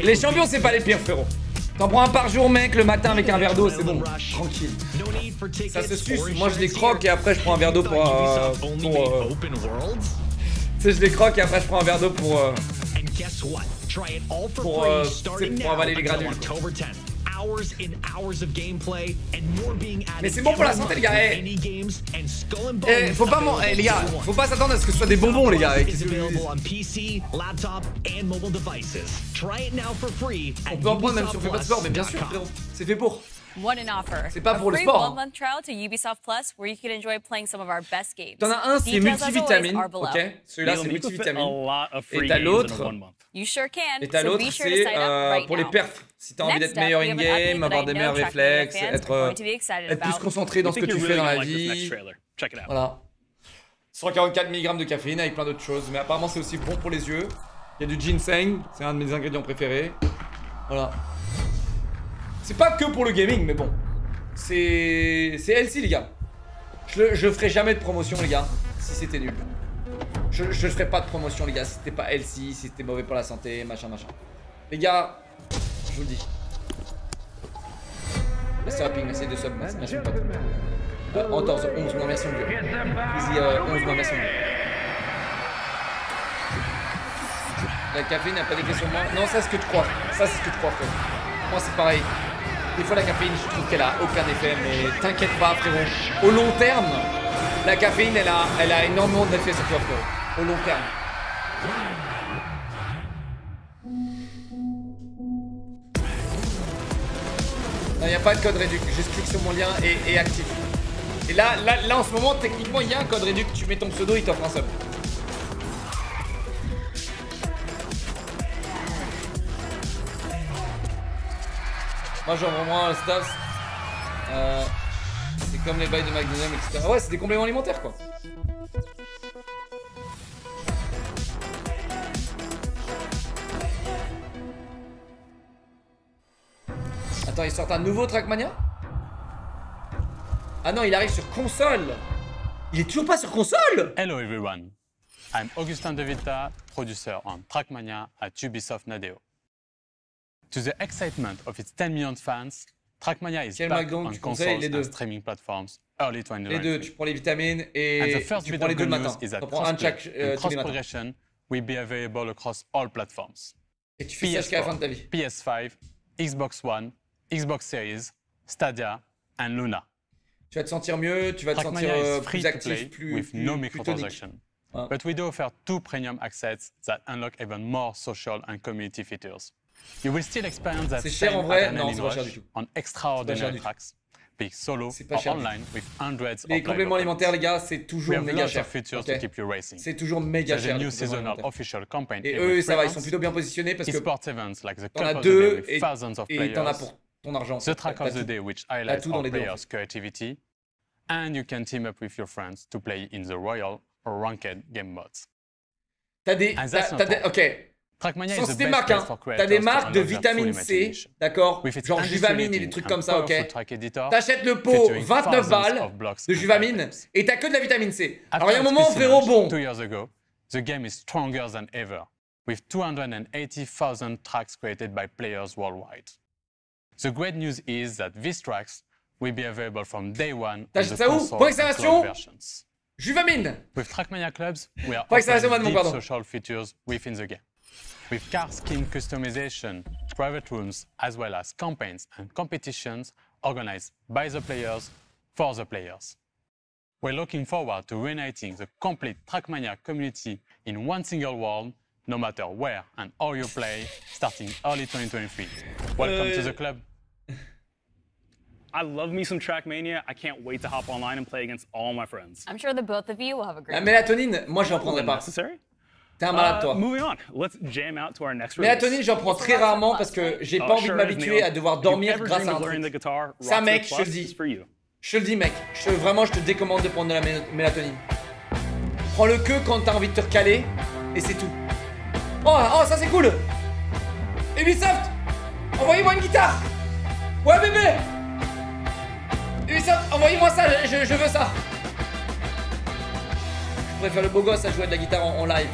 les champions, c'est pas les pires, frérot. T'en prends un par jour, mec, le matin avec un verre d'eau, c'est bon, tranquille. Ça se suce, moi je les croque et après je prends un verre d'eau pour tu sais, je les croque et après je prends un verre d'eau pour avaler les granules. Mais c'est bon pour la santé, les gars. Faut pas les gars, faut pas s'attendre à ce que ce soit des bonbons, les gars. On peut en prendre même si on fait pas de sport, mais bien sûr, frérot, c'est fait pour. What an offer. C'est pas pour le free sport. 1-month trial to Ubisoft Plus where you can enjoy playing some of our best games. T'en as un, c'est multivitamine, ok? Celui-là, c'est multivitamine. Et t'as l'autre. You sure can. Et t'as l'autre, c'est pour les perfs. Si t'as envie d'être meilleur in-game, avoir des meilleurs réflexes, être plus concentré dans ce que tu fais dans la vie. Voilà. 144 mg de caféine avec plein d'autres choses. Mais apparemment, c'est aussi bon pour les yeux. Il y a du ginseng, c'est un de mes ingrédients préférés. Voilà. C'est pas que pour le gaming, mais bon. C'est healthy, les gars. Je ferai jamais de promotion, les gars, si c'était nul. Je ferai pas de promotion, les gars, si c'était pas healthy, si c'était mauvais pour la santé, machin, machin. Les gars, je vous le dis. Merci Rapping, merci de sub, merci mon pote. 11 mois, merci mon vieux. Easy, 11 mois, merci mon vieux. La caféine n'a pas d'effet sur moi. Non, ça c'est ce que tu crois. Ça c'est ce que tu crois, frérot. Moi c'est pareil. Des fois la caféine, je trouve qu'elle a aucun effet, mais t'inquiète pas, frérot. Au long terme, la caféine, elle a énormément d'effets sur toi, frérot. Au long terme. Non, il n'y a pas de code réduc. Juste clique sur mon lien et active. Et là, en ce moment, techniquement, il y a un code réduc. Tu mets ton pseudo, il t'offre un sub. Moi j'envoie moins le staff. C'est comme les bails de McDonald's, etc. Ouais, c'est des compléments alimentaires quoi. Attends, ils sortent un nouveau Trackmania? Ah non, il arrive sur console. Il est toujours pas sur console. Hello everyone. I'm Augustin De Vita, producer on Trackmania at Ubisoft Nadeo. To the excitement of its 10 million fans, Trackmania is back on consoles and streaming platforms early 2023. Les deux, tu prends les vitamines et tu prends les deux le matin. Tu prends un de chaque tous les matins. Progression will be available across all platforms. Et tu fais ça jusqu'à la fin de ta vie. PS5, Xbox One, Xbox Series, Stadia and Luna. Tu vas te sentir mieux, tu vas te sentir plus actif, plus tonique. But we do offer 2 premium access that unlock even more social and community features. You will still experience that same adrenaline rush on extraordinary tracks, be solo or online with hundreds of les compléments alimentaires, les gars, c'est toujours méga cher. C'est toujours méga cher. Et eux, ça va, ils sont plutôt bien positionnés parce que t'en as deux et t'en as pour ton argent. The track of the day which highlights our players' creativity, and you can team up with your friends to play in the Royal or Ranked game modes. Ok. Sans citer marques, hein. T'as des marques de vitamine C, d'accord? Genre Juvamine et des trucs comme ça, ok? T'achètes le pot 29 balles de Juvamine et t'as que de la vitamine C. Alors il y a un moment, frérot, bon. 2 years ago, the game is stronger than ever, with 280,000 tracks created by players worldwide. The great news is that these tracks will be available from day one on the console and cloud versions. Juvamine! With Trackmania Clubs, we are offering deep social features within the game. With car skin customization, private rooms, as well as campaigns and competitions organized by the players for the players. We're looking forward to reuniting the complete Trackmania community in one single world, no matter where and how you play, starting early 2023. Welcome to the club. I love me some Trackmania. I can't wait to hop online and play against all my friends. I'm sure the both of you will have a great La mélatonine, moi j'en prendrais pas. T'es un malade toi. Moving on. Let's jam out to our next mélatonine, j'en prends très rarement parce que j'ai pas envie de m'habituer à devoir dormir grâce à un truc. Ça mec, je te le dis. Je te le dis mec, vraiment je te décommande de prendre de la mélatonine. Prends-le que quand t'as envie de te recaler et c'est tout. Oh ça c'est cool. Ubisoft, envoyez-moi une guitare. Ouais bébé. Ubisoft, envoyez-moi ça, je veux ça. Je préfère le beau gosse à jouer de la guitare en live.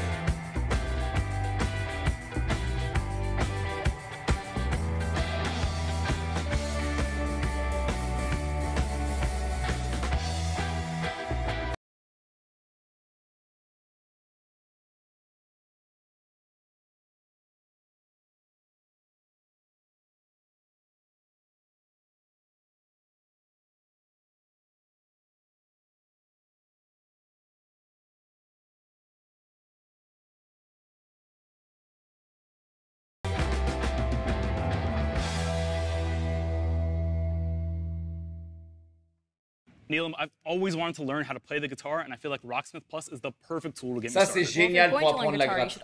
Neelam, I've always wanted to learn how to play the guitar, and I feel like Rocksmith Plus is the perfect tool to get me started. Ça, c'est génial pour apprendre la gratte.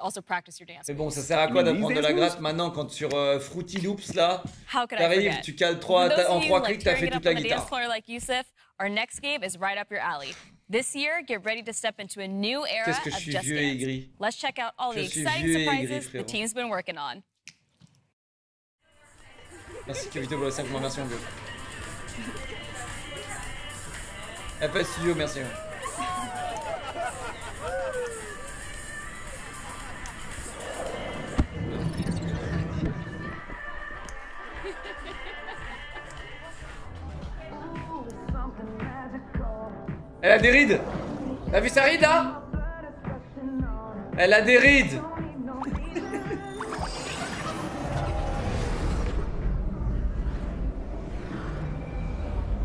Mais bon, ça sert à quoi d'apprendre de la gratte maintenant quand sur Fruity Loops, là, t'arrives, tu cales en 3 clics, t'as fait toute la guitare. Our next game is right up your alley. This year, get ready to step into a new era of Just Dance. Let's check out all the exciting surprises the team's been working on. Merci Kevito pour la 5 mois, merci mon vieux. FS Studio, merci. Elle a des rides. T'as vu sa ride là? Elle a des rides.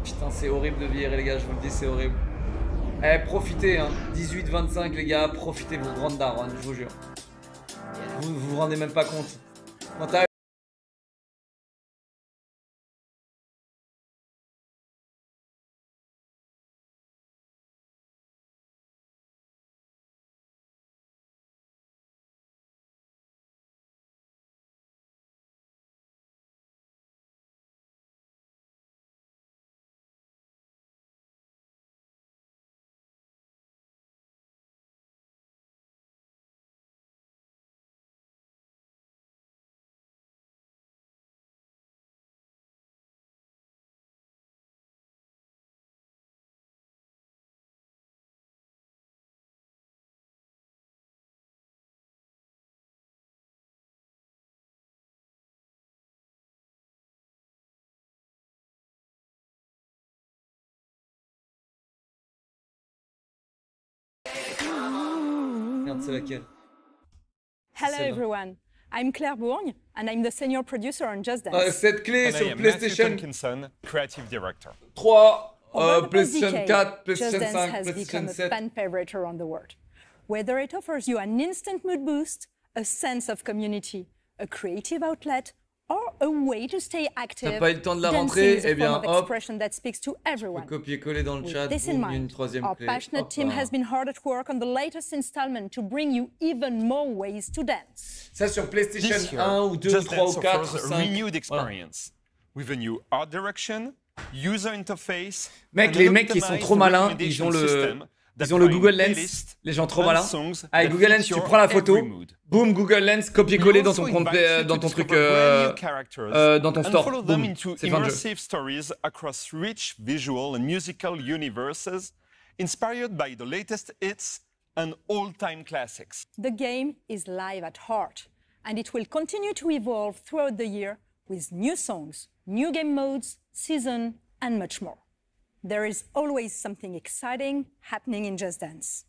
Putain, c'est horrible de vieillir les gars, je vous le dis, c'est horrible. Eh, profitez, hein. 18-25 les gars, profitez vos grandes darons, je vous jure. Vous vous rendez même pas compte. Quand t'arrives c'est laquelle? Hello everyone, I'm Claire Bourgne and I'm the senior producer on Just Dance. Cette clé sur PlayStation Creative Director. 3, PlayStation 4, PlayStation 5, Just Dance has PlayStation become a 7. fan favorite around the world. Whether it offers you an instant mood boost, a sense of community, a creative outlet, or a way to stay active, t'as pas eu le temps de la rentrer, eh bien hop, that speaks to everyone. copier-coller dans le chat, This in boum, mind, une troisième our clé. passionate team has been hard at work on the latest installment to bring you even more ways to dance. Ça sur PlayStation 1 ou 2 ou 3 ou 4 ou 5. Renewed experience with a new art direction, user interface. Mec, les mecs qui sont trop malins, ils ont le Google Lens, les gens trop malins. Avec Google Lens, tu prends la photo, boum, Google Lens, copier-coller dans ton compte, dans ton truc, dans ton store. Boum, c'est fin de jeu. Stories across rich visual and musical universes, inspired by the latest hits and all-time classics. The game is live at heart, and it will continue to evolve throughout the year with new songs, new game modes, season, and much more. There is always something exciting happening in Just Dance.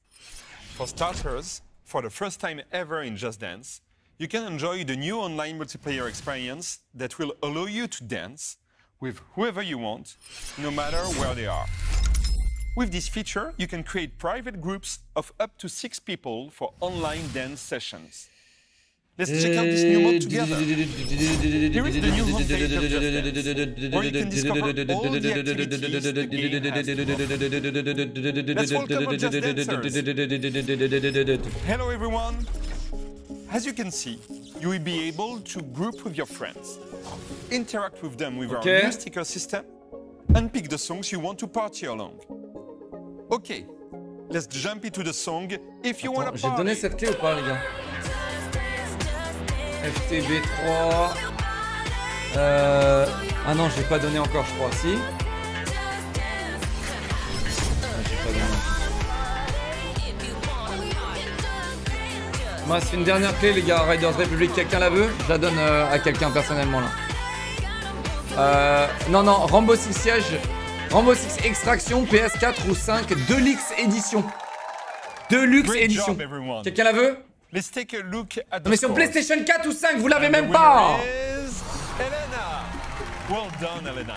For starters, for the first time ever in Just Dance, you can enjoy the new online multiplayer experience that will allow you to dance with whoever you want, no matter where they are. With this feature, you can create private groups of up to 6 people for online dance sessions. Let's check out this new mode together. Here is the new homepage of Just Dance, where you can discover all the activities the game has to offer. Let's welcome our Just Dancers. Hello everyone. As you can see, you will be able to group with your friends, interact with them with our new sticker system, and pick the songs you want to party along. Okay, let's jump into the song if you want to party. J'ai donné cette clé ou pas, les gars? FTB3. Ah non, je l'ai pas donné encore, je crois. Si. J'ai pas donné. Moi, c'est une dernière clé, les gars. Riders Republic, quelqu'un la veut? Je la donne à quelqu'un personnellement là. Non, Rambo 6 siège. Rambo 6 extraction, PS4 ou 5, Deluxe édition. Deluxe édition. Quelqu'un la veut? Let's take a look at the mais sur PlayStation 4 ou 5, vous l'avez même pas! Elena! Well done, Elena.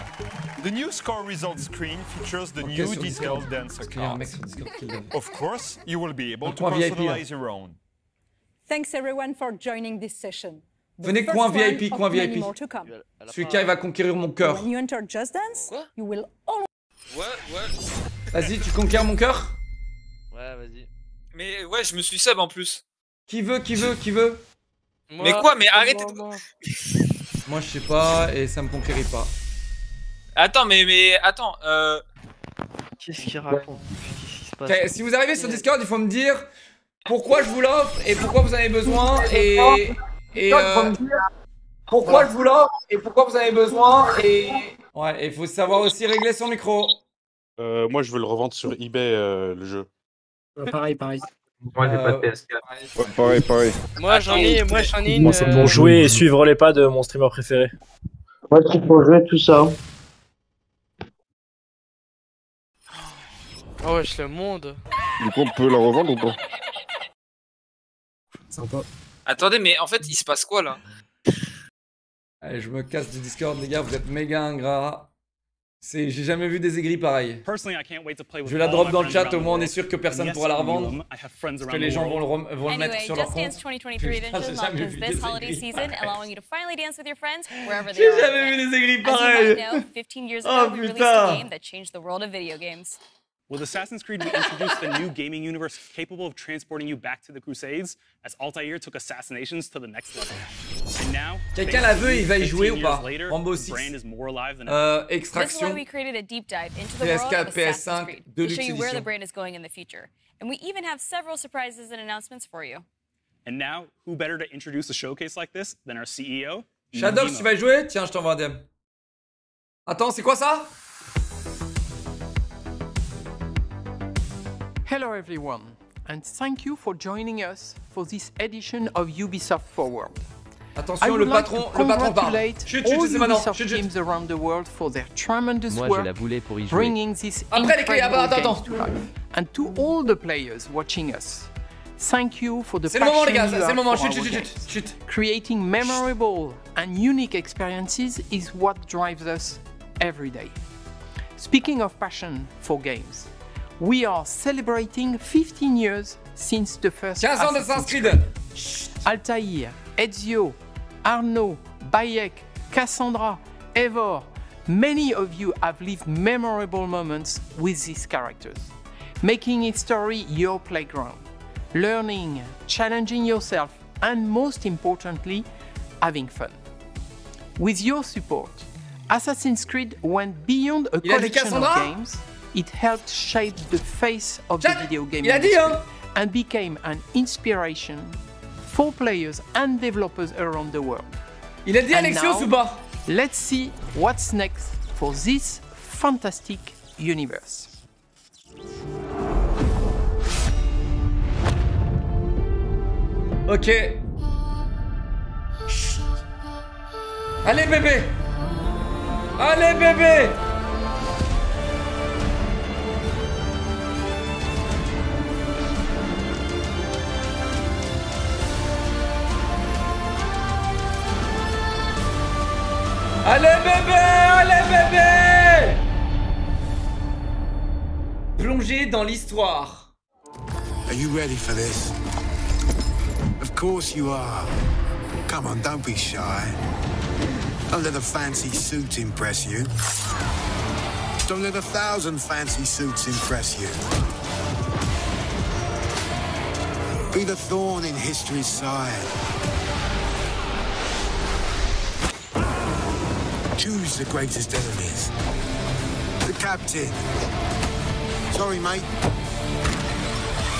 The new score results screen features the new detailed dancer cards. Of course, you will be able to personalize your own. Thanks everyone for joining this session. Venez coin VIP, coin VIP. Celui-là, il va conquérir mon cœur. When you enter Just Dance, you will always... Vas-y, tu conquiers mon cœur? Ouais, vas-y. Mais ouais, je me suis sub en plus. Qui veut? Moi, mais quoi? Mais arrêtez. Moi je sais pas et ça me conquérit pas. Attends, mais attends. Qu'est-ce qu'il raconte? Qu'est-ce qui se passe? Si vous arrivez sur Discord, il faut me dire pourquoi je vous l'offre et pourquoi vous en avez besoin pourquoi je vous l'offre et pourquoi vous en avez besoin et ouais, il faut savoir aussi régler son micro. Moi je veux le revendre sur eBay le jeu. Pareil. Moi j'ai pas de PS4. Ouais, pareil. Moi j'en ai une. Moi c'est pour jouer et suivre les pas de mon streamer préféré. Moi c'est pour jouer tout ça. Oh wesh le monde. Du coup on peut la revendre ou pas? Sympa. Attendez, mais en fait il se passe quoi là? Allez, je me casse du Discord les gars, vous êtes méga ingrats. J'ai jamais vu des aigris pareils. Je la drop dans le chat, au moins on est sûr que personne pourra la revendre. Parce que les gens vont le mettre sur leur compte. J'ai jamais vu des aigris pareils. Oh putain. With Assassin's Creed, we introduced a new gaming universe capable of transporting you back to the Crusades, as Altair took assassinations to the next level. And now, quelqu'un la veut, il va y jouer ou pas? Rambo 6. Extraction. PS4, PS5, Deluxe Edition. Where the brand is going in the future. And we even have several surprises and announcements for you. And now, who better to introduce a showcase like this than our CEO? Shadox, tu vas y jouer? Tiens, je t'envoie un DM. Attends, c'est quoi ça? Hello everyone, and thank you for joining us for this edition of Ubisoft Forward. Attention, le patron parle. Chut, c'est maintenant. Chut. Teams around the world for their tremendous work bringing this incredible games to life. And to all the players watching us, thank you for the passion you have for our games. Creating memorable and unique experiences is what drives us every day. Speaking of passion for games, we are celebrating 15 years since the first Assassin's Creed. Altair, Ezio, Arnaud, Bayek, Cassandra, Eivor, many of you have lived memorable moments with these characters, making history your playground, learning, challenging yourself, and most importantly, having fun. With your support, Assassin's Creed went beyond a collection of games. It helped shape the face of the video game industry and became an inspiration for players and developers around the world. Il a dit Alexios ou pas? Let's see what's next for this fantastic universe. Ok. Allez bébé. Allez bébé. Allez bébé! Plongez dans l'histoire. Are you ready for this? Of course you are. Come on, don't be shy. Don't let a fancy suit impress you. Don't let 1,000 fancy suits impress you. Be the thorn in history's side. Choose the greatest enemies. The captain. Sorry, mate.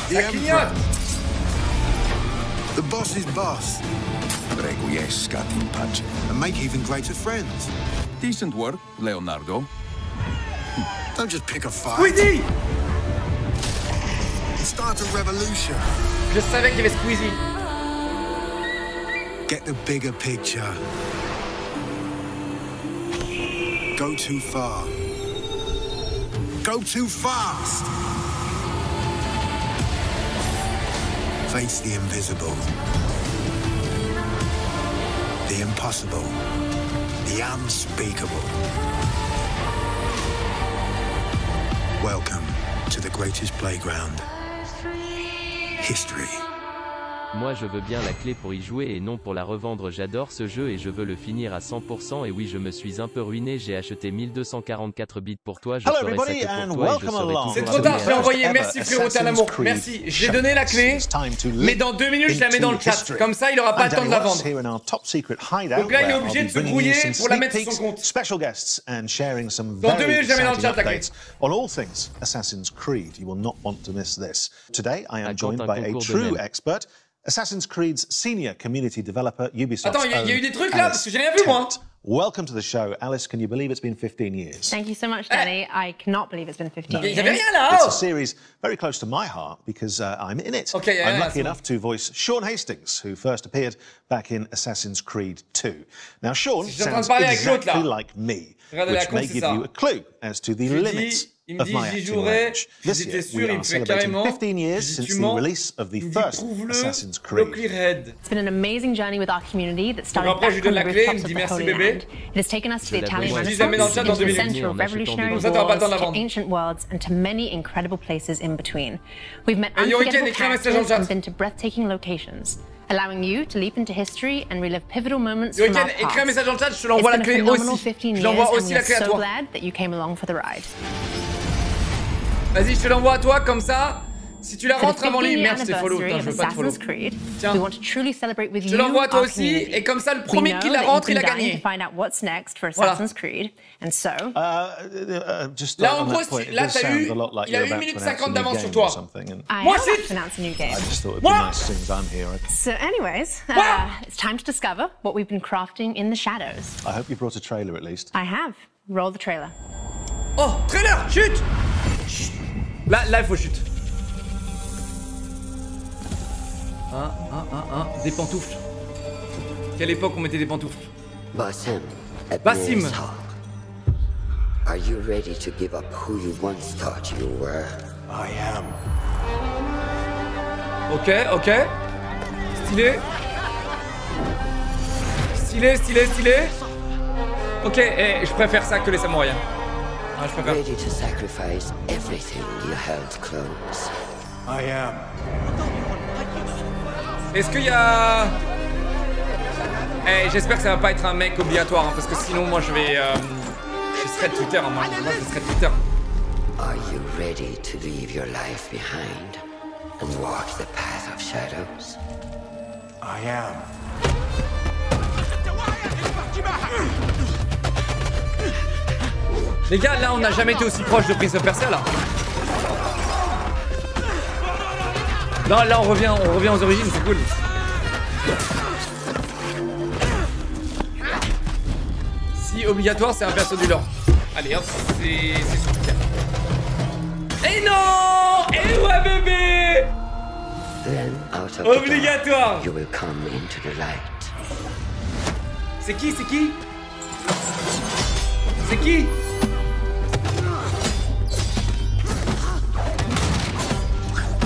The emperor. The boss's boss. And make even greater friends. Decent work, Leonardo. Don't just pick a fight. Squeezie! Start a revolution. Je savais qu'il y avait Squeezie. Get the bigger picture. Go too far. Go too fast. Face the invisible. The impossible. The unspeakable. Welcome to the greatest playground. History. Moi je veux bien la clé pour y jouer et non pour la revendre. J'adore ce jeu et je veux le finir à 100%. Et oui, je me suis un peu ruiné, j'ai acheté 1244 bits pour toi, je ferai ça que pour toi et je serai toujours. C'est trop tard, je l'ai envoyé, merci frérot, t'es un amour, merci. J'ai donné la clé, mais dans 2 minutes je la mets dans le chat, comme ça il aura pas le temps de la vendre. Donc là il est obligé de se grouiller pour la mettre sur son compte. Dans 2 minutes je la mets dans le chat la clé. On all things Assassin's Creed, you will not want to miss this. Today I am joined by a true expert. Assassin's Creed's senior community developer, Ubisoft. Attends, il y a eu des trucs là, parce que j'ai rien vu moi. Welcome to the show. Alice, can you believe it's been 15 years? Thank you so much, Danny. I cannot believe it's been 15 years. It's a series very close to my heart because I'm in it. Okay, I'm lucky enough to voice Sean Hastings, who first appeared back in Assassin's Creed 2. Now, Sean sounds exactly like me, which may give you a clue as to the limits of my acting range. This year, we are celebrating 15 years since the release of the first Assassin's Creed. It's been an amazing journey with our community that started back on the rooftops of the Holy Land. It has taken us to the Italian Renaissance, into the center of revolutionary wars, to ancient worlds, and to many incredible places in between. We've met unforgettable characters and been to breathtaking locations, allowing you to leap into history and relive pivotal moments from our past. Écris un message dans le chat, je te l'envoie la clé aussi. Je l'envoie aussi la clé à toi. So glad that you came along for the ride. Vas-y, je te l'envoie à toi comme ça. Si tu la rentres avant lui, merde, c'est follow. Putain, je veux pas te follow. Tiens. Je te l'envoie à toi aussi, et comme ça, le premier qui la rentre, il a gagné. Voilà. Là, en gros, là, t'as eu, il a eu 1 minute 50 d'avance sur toi. Moi aussi. Moi. So, anyways, it's time to discover what we've been crafting in the shadows. I hope you brought a trailer at least. I have. Roll the trailer. Oh, trailer, chute. Là, il faut chute. Des pantoufles. Quelle époque on mettait des pantoufles? Basim. Are you ready to give up who you once thought you were? I am. Ok. Stylé. Ok, je préfère ça que les samouraïs. Je préfère. Ready to sacrifice everything you held close. I am. Est-ce qu'il y a... j'espère que ça va pas être un mec obligatoire, hein, parce que sinon moi je vais... je serai Twitter, hein, moi je serai Twitter. Are you ready to leave your life behind and walk the path of shadows? I am. Les gars, là on n'a jamais été aussi proche de Prince of Persia là. Non, là on revient aux origines, c'est cool. Si obligatoire, c'est un perso du lore. Allez hop, c'est sur Twitter. Et non! Et ouais bébé! Obligatoire! C'est qui?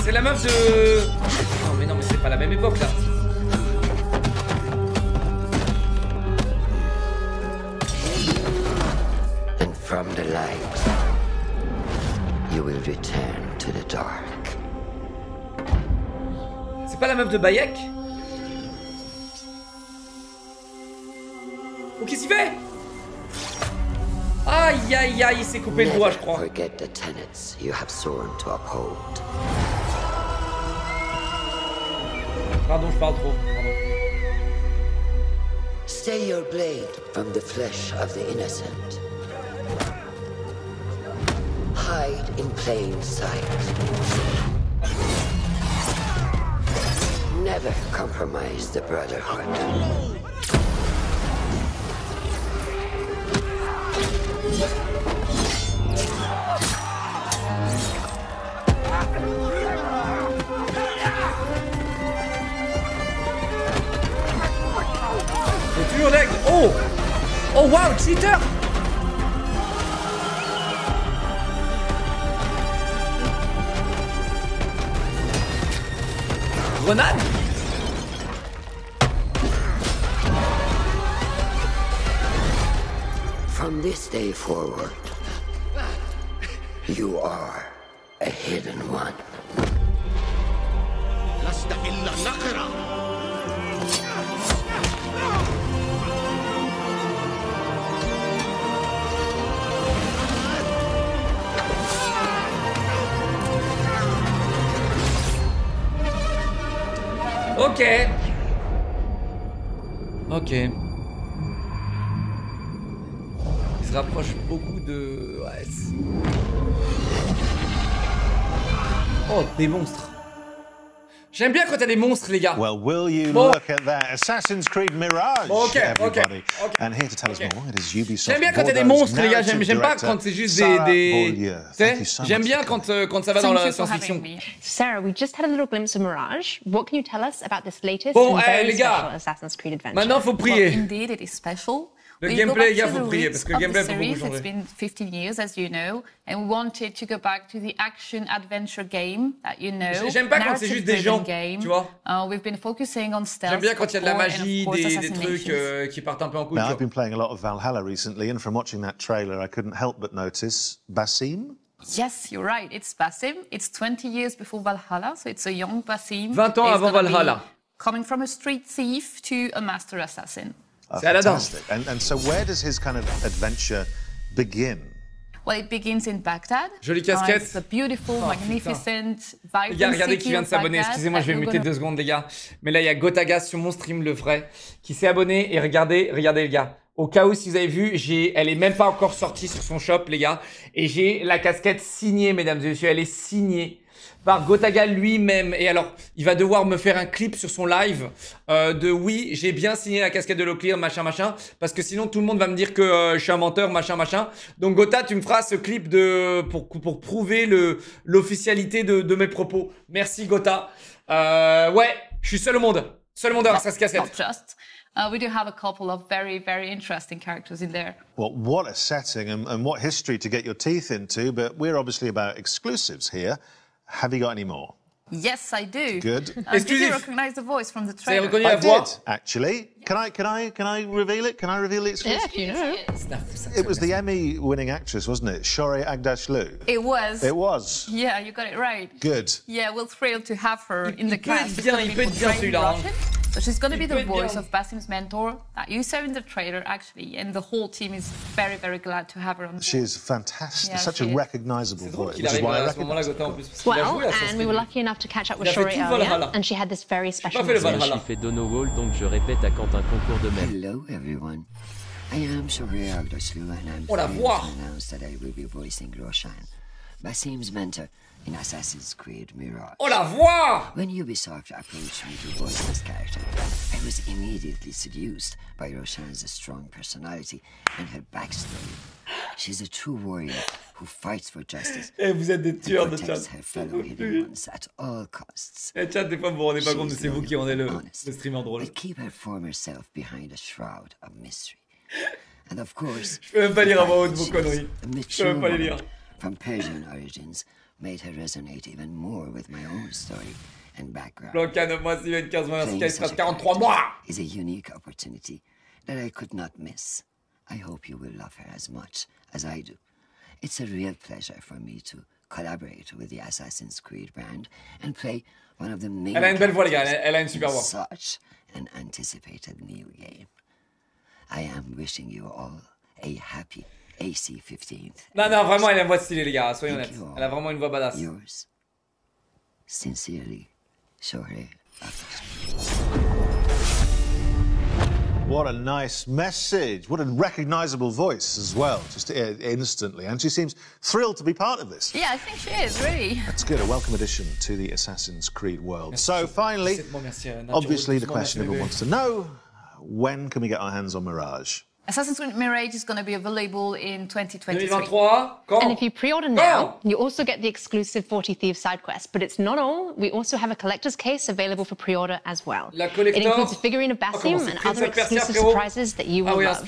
C'est la meuf de... Non mais c'est pas la même époque là. And from the light, you will return to the dark. C'est pas la meuf de Bayek? Oh, qu'est-ce qu'il fait? Aïe, aïe, aïe, il s'est coupé le doigt, je crois. Forget the tenets you have sworn to uphold. Pardon, je parle trop. Pardon. Stay your blade from the flesh of the innocent. Hide in plain sight. Never compromise the Brotherhood. C'est toujours l'aigle. Oh! Oh wow, cheater! Grenade? From this day forward, you are a hidden one. Ok. Ok. Il se rapproche beaucoup de... Ouais. Oh, des monstres. J'aime bien quand t'as des monstres, les gars. Well, will you look at that? Assassin's Creed Mirage, everybody. Ok. And here to tell us more, it is Ubisoft. J'aime bien quand t'as des monstres, les gars. J'aime pas quand c'est juste des... J'aime bien quand ça va dans la science-fiction. Sarah, we just had a little glimpse of Mirage. What can you tell us about this latest and very special Assassin's Creed adventure? Maintenant, faut prier. Indeed, it is special. Le gameplay, les gars, faut prier parce que le gameplay peut beaucoup changer. It's been 15 years, as you know, and we wanted to go back to the action-adventure game that you know. J'aime pas quand c'est juste des gens, tu vois. We've been focusing on stealth. J'aime bien quand il y a de la magie, des trucs qui partent un peu en couille. Now, I've been playing a lot of Valhalla recently, and from watching that trailer, I couldn't help but notice Basim. Yes, you're right. It's Basim. It's 20 years before Valhalla, so it's a young Basim. 20 ans avant Valhalla. Coming from a street thief to a master assassin. Fantastic. And so where does his kind of adventure begin? Well, it begins in Baghdad. Jolie casquette. It's a beautiful, magnificent, vibrant les gars, regardez qui vient de s'abonner. Excusez-moi, je vais muter 2 secondes, les gars. Mais là, il y a Gotagas sur mon stream, le vrai, qui s'est abonné. Et regardez, les gars. Au cas où, si vous avez vu, elle est même pas encore sortie sur son shop, les gars. Et j'ai la casquette signée, mesdames et messieurs. Elle est signée par Gotaga lui-même. Et alors, il va devoir me faire un clip sur son live de oui, j'ai bien signé la casquette de Locklear, machin, machin. Parce que sinon, tout le monde va me dire que je suis un menteur, machin, machin. Donc, Gota, tu me feras ce clip pour prouver l'officialité de mes propos. Merci, Gota. Ouais, je suis seul au monde. Seul au monde à avoir cette casquette. Not just. We do have a couple of very, very interesting characters in there. Well, what a setting and what history to get your teeth into. But we're obviously about exclusives here. Have you got any more? Yes, I do. Good. Did you recognize the voice from the trailer? I did, actually. Can I reveal it? Can I reveal the exclusive? Yeah, if you know. It was the Emmy-winning actress, wasn't it? Shorey Agdashlu. It was. It was. Yeah, you got it right. Good. Yeah, we're thrilled to have her in the cast. Il peut être bien celui-là. So she's going to be the voice of Basim's mentor that you saw in the trailer, actually, and the whole team is very, very glad to have her on board. She is fantastic, such a recognizable voice. Which is why I recognize her. Well, and we were lucky enough to catch up with Shorey earlier, and she had this very special message. Je fais Dono Wall, donc je répète à Quentin concours de même. Hello, everyone. I am Shorey Agdashlu, and I'm thrilled to announce that I will be voicing Prochain, Basim's mentor in Assassin's Creed Mirage. Oh la voix! When Ubisoft approached me to voice this character, I was immediately seduced by Prochain's strong personality and her backstory. She's a true warrior who fights for justice and protects her fellow hidden ones at all costs. Chat, des fois, vous vous rendez pas compte, mais c'est vous qui rendez le streamer drôle. But keep her former self behind a shroud of mystery. And of course, je peux même pas lire à voix haute vos conneries. Je peux même pas les lire. From Persian origins, made her resonate even more with my own story and background. Playing such a character is a unique opportunity that I could not miss. I hope you will love her as much as I do. It's a real pleasure for me to collaborate with the Assassin's Creed brand and play one of the main Elle a une belle voix, les gars. Elle a une super voix. Such an anticipated new game. I am wishing you all a happy AC-15th. Non, non, vraiment, elle a une voix stylée, les gars, soyons honnêtes. Elle a vraiment une voix badass. Yours, sincerely, Shohei. What a nice message. What a recognizable voice as well, just instantly. And she seems thrilled to be part of this. Yeah, I think she is, really. That's good. A welcome addition to the Assassin's Creed world. So finally, obviously the question everyone wants to know, when can we get our hands on Mirage? Assassin's Creed Mirage is going to be available in 2023. 2023. And if you pre-order now, you also get the exclusive 40 Thieves side quest. But it's not all. We also have a collector's case available for pre-order as well. It includes a figurine of Basim and other exclusive surprises that you will love.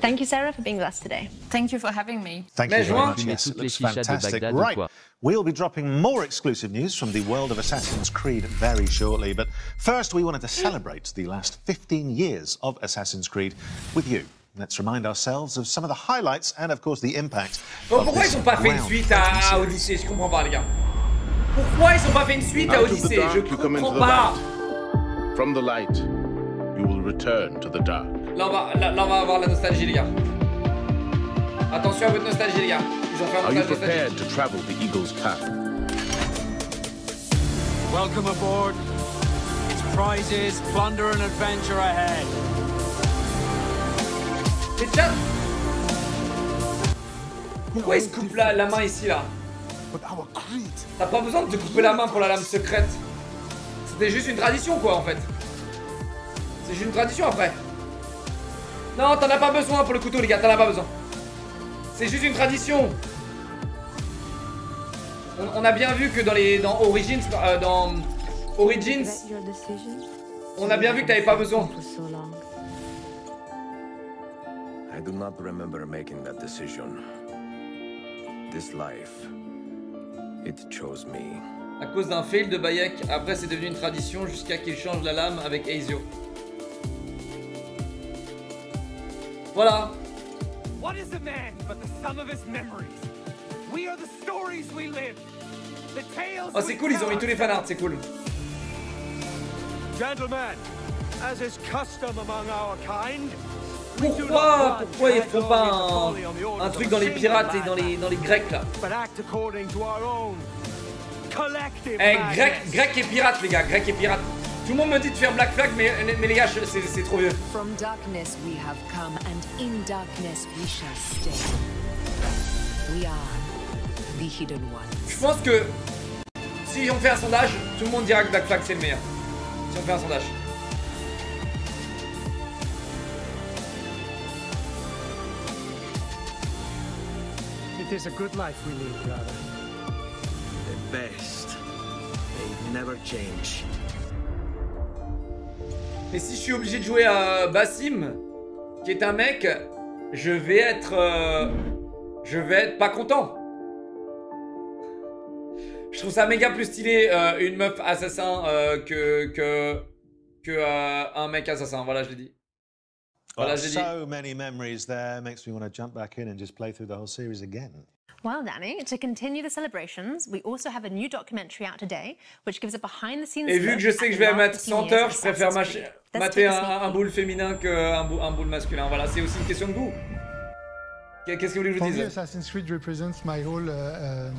Thank you, Sarah, for being with us today. Thank you for having me. Thank you very much. Yes, it looks fantastic. Right. We'll be dropping more exclusive news from the world of Assassin's Creed very shortly, but first we wanted to celebrate the last 15 years of Assassin's Creed with you. Let's remind ourselves of some of the highlights and, of course, the impact. Pourquoi ils ont pas fait une suite à Odyssey? Je comprends pas, les gars. Pourquoi ils ont pas fait une suite à Odyssey? Je comprends pas. From the light, you will return to the dark. Là, on va avoir la nostalgie, les gars. Attention à votre nostalgie, les gars. Ils ont fait un Are you prepared to travel the Eagle's path? Welcome aboard. It's prizes, plunder and adventure ahead. Mais tiens, pourquoi il se coupe la main ici, là? T'as pas besoin de te couper la main pour la lame secrète. C'était juste une tradition, quoi, en fait. C'est juste une tradition, après. Non, t'en as pas besoin pour le couteau, les gars, t'en as pas besoin. C'est juste une tradition. On a bien vu que dans Origins, on a bien vu que t'avais pas besoin. I do not remember making that decision. This life, it chose me. À cause d'un fail de Bayek, après c'est devenu une tradition jusqu'à qu'il change la lame avec Ezio. Voilà. What is a man but the sum of his memories? We are the stories we live. The tales. Oh, c'est cool, ils ont mis tous les fanarts, c'est cool. Gentlemen, as is custom among our kind. Pourquoi ils font pas un truc dans les pirates et dans les grecs là? Eh, grec et pirate, les gars, grec et pirate. Tout le monde me dit de faire Black Flag, mais les gars, c'est trop vieux. From darkness we have come, and in darkness we shall stay. We are the hidden ones. Je pense que si on fait un sondage, tout le monde dira que Black Flag c'est le meilleur. Si on fait un sondage. It is a good life we live, brother. The best. They never change. Mais si je suis obligé de jouer à Basim, qui est un mec, je vais être pas content. Je trouve ça méga plus stylé une meuf assassin que un mec assassin. Voilà, je l'ai dit. Voilà, je l'ai dit. So many memories there makes me want to jump back in and just play through the whole series again. Well, Danny, to continue the celebrations, we also have a new documentary out today, which gives a behind-the-scenes. Et vu que je sais que je vais mettre 100 heures, je préfère mater un boule féminin qu'un boule masculin. Voilà, c'est aussi une question de goût. Qu'est-ce que vous voulez que je vous dise? Assassin's Creed represents my whole.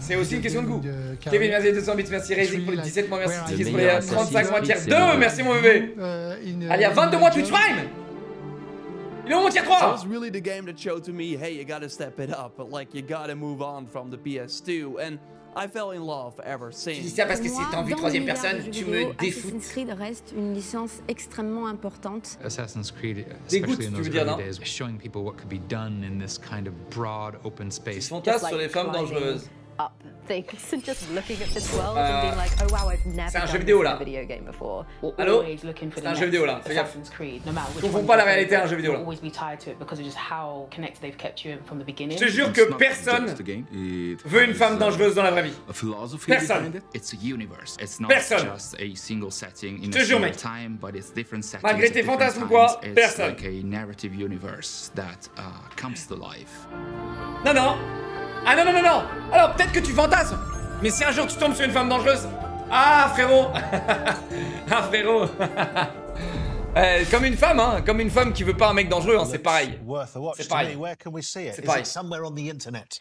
C'est aussi une question de goût. Kevin, merci 200 bits, merci Raising pour les 17 mois, merci Tiki pour les 35 mois tiers 2, merci mon bébé. Allez, il y a 22 mois Twitch Prime. Il est au tier 3. That was really the game that showed to me, hey, you gotta step it up, but like you gotta move on from the PS2, and I fell in love ever since. Tu dis ça parce que c'est en vue troisième personne, tu me défoutes. Assassin's Creed reste une licence extrêmement importante. Assassin's Creed, especially in those early days, showing people what could be done in this kind of broad open space. Fantasme sur les femmes dangereuses. Up things and just looking at this world and being like, oh wow, I've never done this in a video game before. Allô? C'est un jeu vidéo là, fais gaffe. Confonds pas la réalité à un jeu vidéo là. Je te jure que personne veut une femme dangereuse dans la vraie vie. Personne. Personne. Je te jure mec. Malgré tes fantasmes ou quoi, personne. Non non. Ah non non non non. Alors peut-être que tu fantasmes. Mais si un jour tu tombes sur une femme dangereuse. Ah frérot. Ah frérot. Comme une femme, hein, comme une femme qui veut pas un mec dangereux, hein, c'est pareil. C'est pareil. C'est pareil.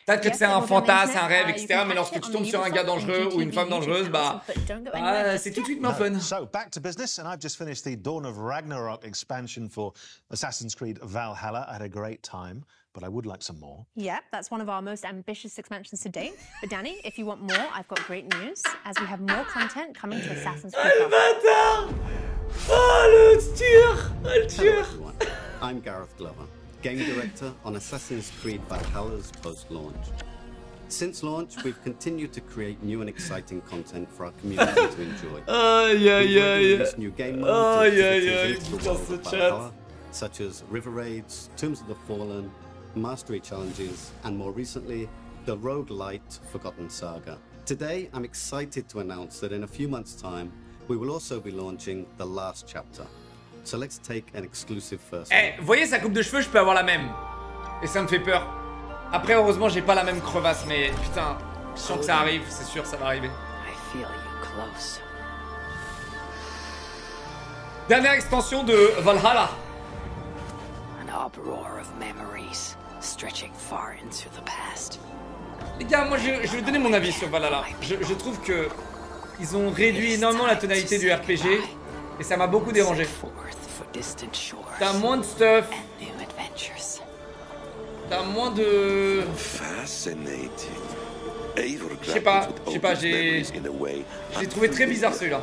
Peut-être que c'est un fantasme, un rêve, etc. Mais lorsque tu tombes sur un gars dangereux ou une femme dangereuse, bah, c'est tout de suite moins fun. So back to business, and I've just finished the Dawn of Ragnarok expansion for Assassin's Creed Valhalla. I had a great time, but I would like some more. Yeah, that's one of our most ambitious expansions to date. But Danny, if you want more, I've got great news, as we have more content coming to Assassin's Creed Valhalla. Oh, le tueur! Le tueur! I'm Gareth Glover, game director on Assassin's Creed Valhalla's post-launch. Since launch, we've continued to create new and exciting content for our community to enjoy. We've released new game modes and activities into the world of Valhalla, such as River Raids, Tombs of the Fallen, Mastery Challenges, and more recently, the roguelite Forgotten Saga. Today, I'm excited to announce that in a few months' time, we will also be launching the last chapter. So let's take an exclusive first. Vous voyez sa coupe de cheveux, je peux avoir la même. Et ça me fait peur. Après, heureusement, j'ai pas la même crevasse, mais putain, je sens que ça arrive, c'est sûr, ça va arriver. Dernière extension de Valhalla. Les gars, moi je vais donner mon avis sur Valhalla. Je trouve que ils ont réduit énormément la tonalité du RPG et ça m'a beaucoup dérangé. T'as moins de stuff. T'as moins de... Je sais pas, j'ai trouvé très bizarre celui-là.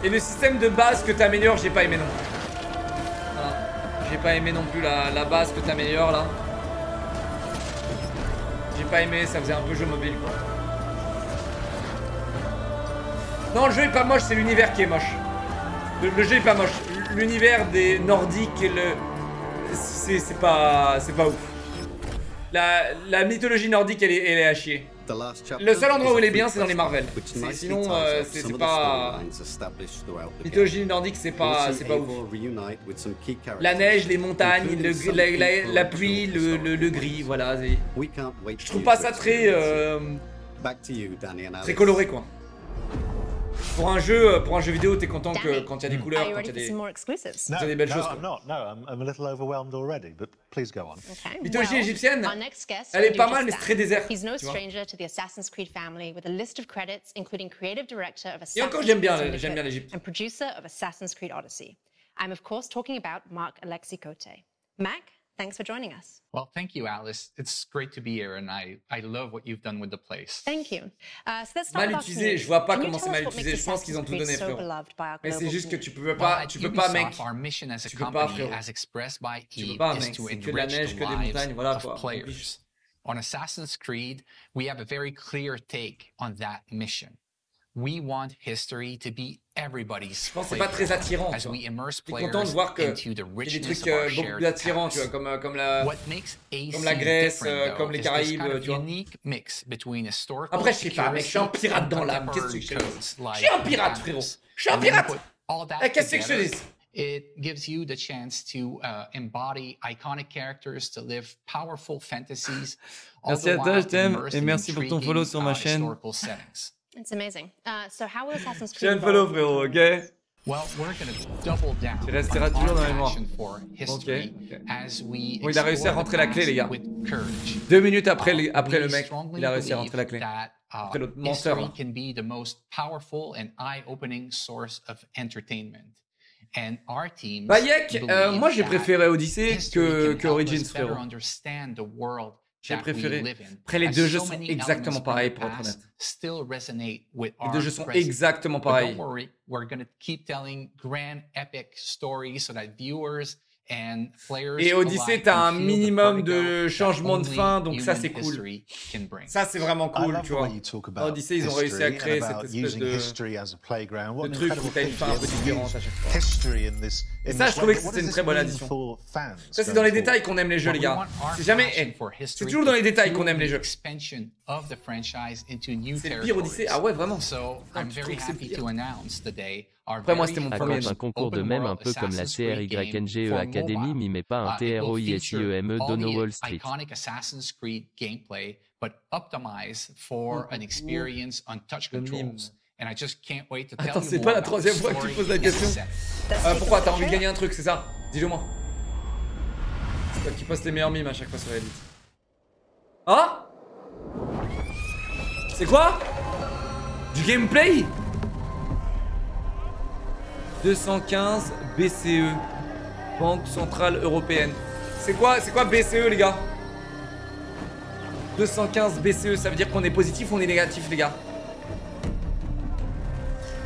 Et le système de base que t'améliores, j'ai pas aimé non plus. Voilà. J'ai pas aimé non plus la base que t'améliores là. J'ai pas aimé, ça faisait un peu jeu mobile quoi. Non, le jeu est pas moche, c'est l'univers qui est moche. Le jeu est pas moche. L'univers des nordiques et le... C'est pas ouf. La mythologie nordique, elle est à chier. Le seul endroit où elle est bien, c'est dans les Marvel. Sinon, c'est pas... Mythologie nordique, c'est pas ouf. La neige, les montagnes, la pluie, le gris, voilà. Je trouve pas ça très coloré, quoi. Pour un jeu vidéo, t'es content que quand il y a des couleurs, quand il y a des belles choses. Mythologie égyptienne, elle est pas mal, mais c'est très désert. Tu vois. Et encore, j'aime bien l'Égypte. I'm of course talking about Marc Alexis Cote. Mac, thanks for joining us. Well, thank you, Alice. It's great to be here, and I love what you've done with the place. Thank you. So let's mal utilisé, je vois pas comment c'est mal utilisé. Je pense qu'ils ont tout donné, frérot. Mais c'est juste que tu peux pas, mec. Our mission as a tu peux company, pas, as expressed by tu EVE, peux pas, is mec. to C'est que de la enrich neige, the que des lives montagnes, voilà of quoi. players. On Assassin's Creed, we have a very clear take on that mission. We want history to be everybody's Je pense que c'est pas très attirant. as we immerse Je suis content de voir que into the y a des richness trucs of our beaucoup shared plus attirants, tu vois, comme la Grèce, comme les Caraïbes, tu vois. Après, je sais pas, mec, je suis un pirate dans l'âme. Qu'est-ce que je te dis? Je suis un pirate, frérot. Je suis un pirate. Qu'est-ce que je te dis? It gives you the chance to embody iconic characters, to live powerful fantasies. Merci à toi, je t'aime, et merci pour ton follow sur ma chaîne. It's amazing. So how will Assassin's J'ai Creed un follow, frérot, ok? Well, we're going to double down. Tu resteras toujours dans la mémoire. Ok. Bon, il a réussi à rentrer la clé, les gars. 2 minutes après le mec, il a réussi à rentrer la clé. Après l'autre menteur. History can be the most powerful and eye-opening source of entertainment. And our teams Bayek, moi j'ai préféré Odyssey que Origins, frérot. J'ai préféré. Après, les deux jeux sont exactement pareils, pour être honnête. Les deux jeux sont exactement pareils. Et Odyssey, t'as un minimum de changement de fin, donc ça c'est cool. Ça c'est vraiment cool, tu vois. Odyssey, ils ont réussi à créer cette espèce de truc où t'as une fin un peu différente à chaque fois. Et ça, je trouvais que c'était une très bonne addition. Ça, c'est dans les détails qu'on aime les jeux, les gars. C'est jamais... C'est toujours dans les détails qu'on aime les jeux. C'est le pire Odyssey. Ah ouais, vraiment. Putain, je trouve que c'est le pire. Après, moi, c'était mon premier. Un concours de même, un peu comme la CRYNGE Academy, mais met pas un TROISIEME Dono Wall Street. But optimize for an experience on touch controls and I just can't wait to tell Attends, you c'est pas la troisième fois que tu poses la question. Pourquoi t'as envie de gagner un truc, c'est ça? Dis-le-moi. C'est toi qui postes les meilleurs mimes à chaque fois sur Reddit. Ah? C'est quoi? Du gameplay? 215 BCE, Banque Centrale Européenne. C'est quoi BCE, les gars? 215 BCE, ça veut dire qu'on est positif ou on est négatif, les gars?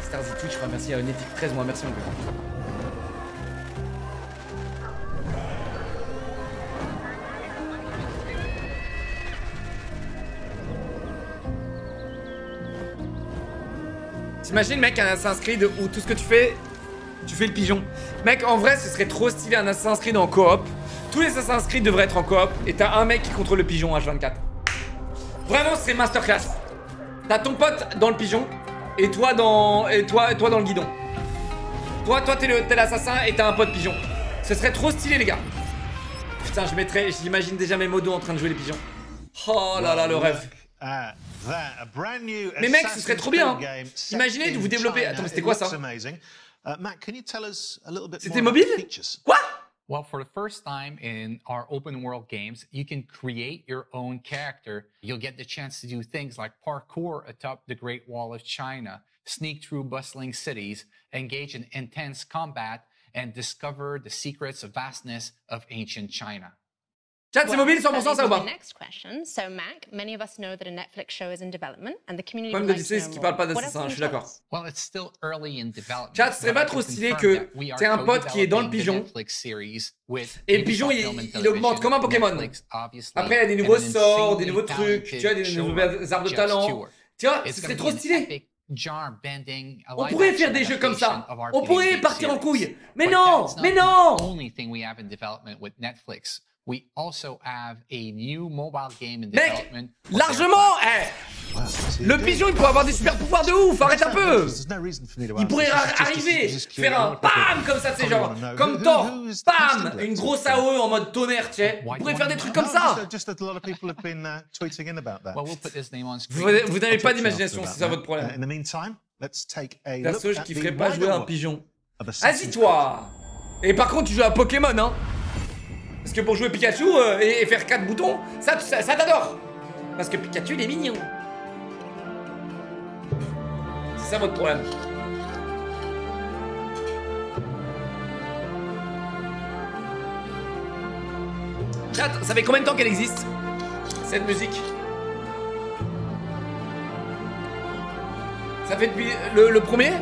Starzy Twitch, je crois, merci à Unetic 13 mois, merci mon gars. T'imagines, mec, un Assassin's Creed où tout ce que tu fais le pigeon. Mec, en vrai, ce serait trop stylé un Assassin's Creed en coop. Tous les Assassin's Creed devraient être en coop et t'as un mec qui contrôle le pigeon H24. Vraiment, ce serait masterclass. T'as ton pote dans le pigeon et toi dans le guidon. Toi t'es l'assassin et t'as un pote pigeon. Ce serait trop stylé, les gars. Putain, j'imagine déjà mes modos en train de jouer les pigeons. Oh là là, le rêve. Mais mec, ce serait trop bien. Imaginez de vous développer. Attends, mais c'était quoi ça? C'était mobile? Quoi? Well, for the first time in our open world games, you can create your own character. You'll get the chance to do things like parkour atop the Great Wall of China, sneak through bustling cities, engage in intense combat, and discover the secrets of vastness of ancient China. Chat, c'est mobile 100% ça ou pas? Next question. So Mac, many of us know that a Netflix show is in development and the community Même de lycée, ce qui parle pas d'assassin, je suis d'accord. Well, it's still early in development. Chat, ce serait pas trop stylé que t'aies un pote qui est dans le pigeon et le pigeon il augmente comme un Pokémon. Après il y a des nouveaux sorts, des nouveaux trucs, tu vois, des nouvelles arbres de talent. Tu vois, ce serait trop stylé. On pourrait faire des jeux comme ça. On pourrait partir en couille. Mais non, mais non. We also have a new mobile game in development. Mec, largement, le pigeon, il pourrait avoir des super pouvoirs de ouf, arrête un peu. Il pourrait arriver, faire un BAM comme ça, c'est genre, comme Thor, BAM, une grosse AOE en mode tonnerre, tu sais. Il pourrait faire des trucs comme ça. Vous n'avez pas d'imagination, c'est ça votre problème. Perso, je kifferais pas jouer à un pigeon. Assis-toi. Et par contre, tu joues à Pokémon, hein. Parce que pour jouer Pikachu et faire 4 boutons, ça t'adore. Parce que Pikachu, il est mignon. C'est ça votre problème. Chat, ça fait combien de temps qu'elle existe, cette musique? Ça fait depuis le premier?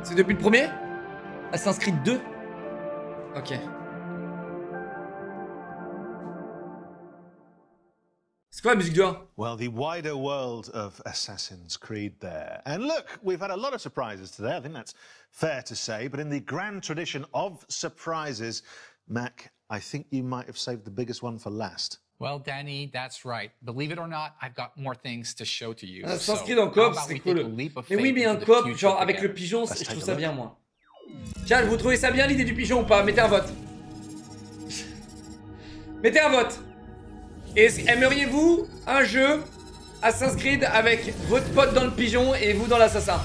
C'est depuis le premier? Assassin's Creed 2? Ok. C'est quoi la musique du 1? Well, the wider world of Assassin's Creed there. And look, we've had a lot of surprises today. I think that's fair to say. But in the grand tradition of surprises, Mac, I think you might have saved the biggest one for last. Well, Danny, that's right. Believe it or not, I've got more things to show to you. S'inscrire dans coop, c'est cool. Mais oui, mais un coop, genre avec le pigeon, je trouve ça bien, moi. Tiens, vous trouvez ça bien l'idée du pigeon ou pas? Mettez un vote. Mettez un vote. Et aimeriez-vous un jeu Assassin's Creed avec votre pote dans le pigeon et vous dans l'assassin?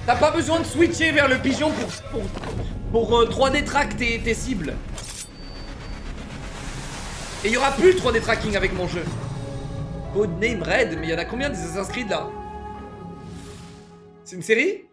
T'as pas besoin de switcher vers le pigeon pour 3D track tes cibles. Et il y aura plus le 3D tracking avec mon jeu. Codename Red, mais il y en a combien des Assassin's Creed là? C'est une série?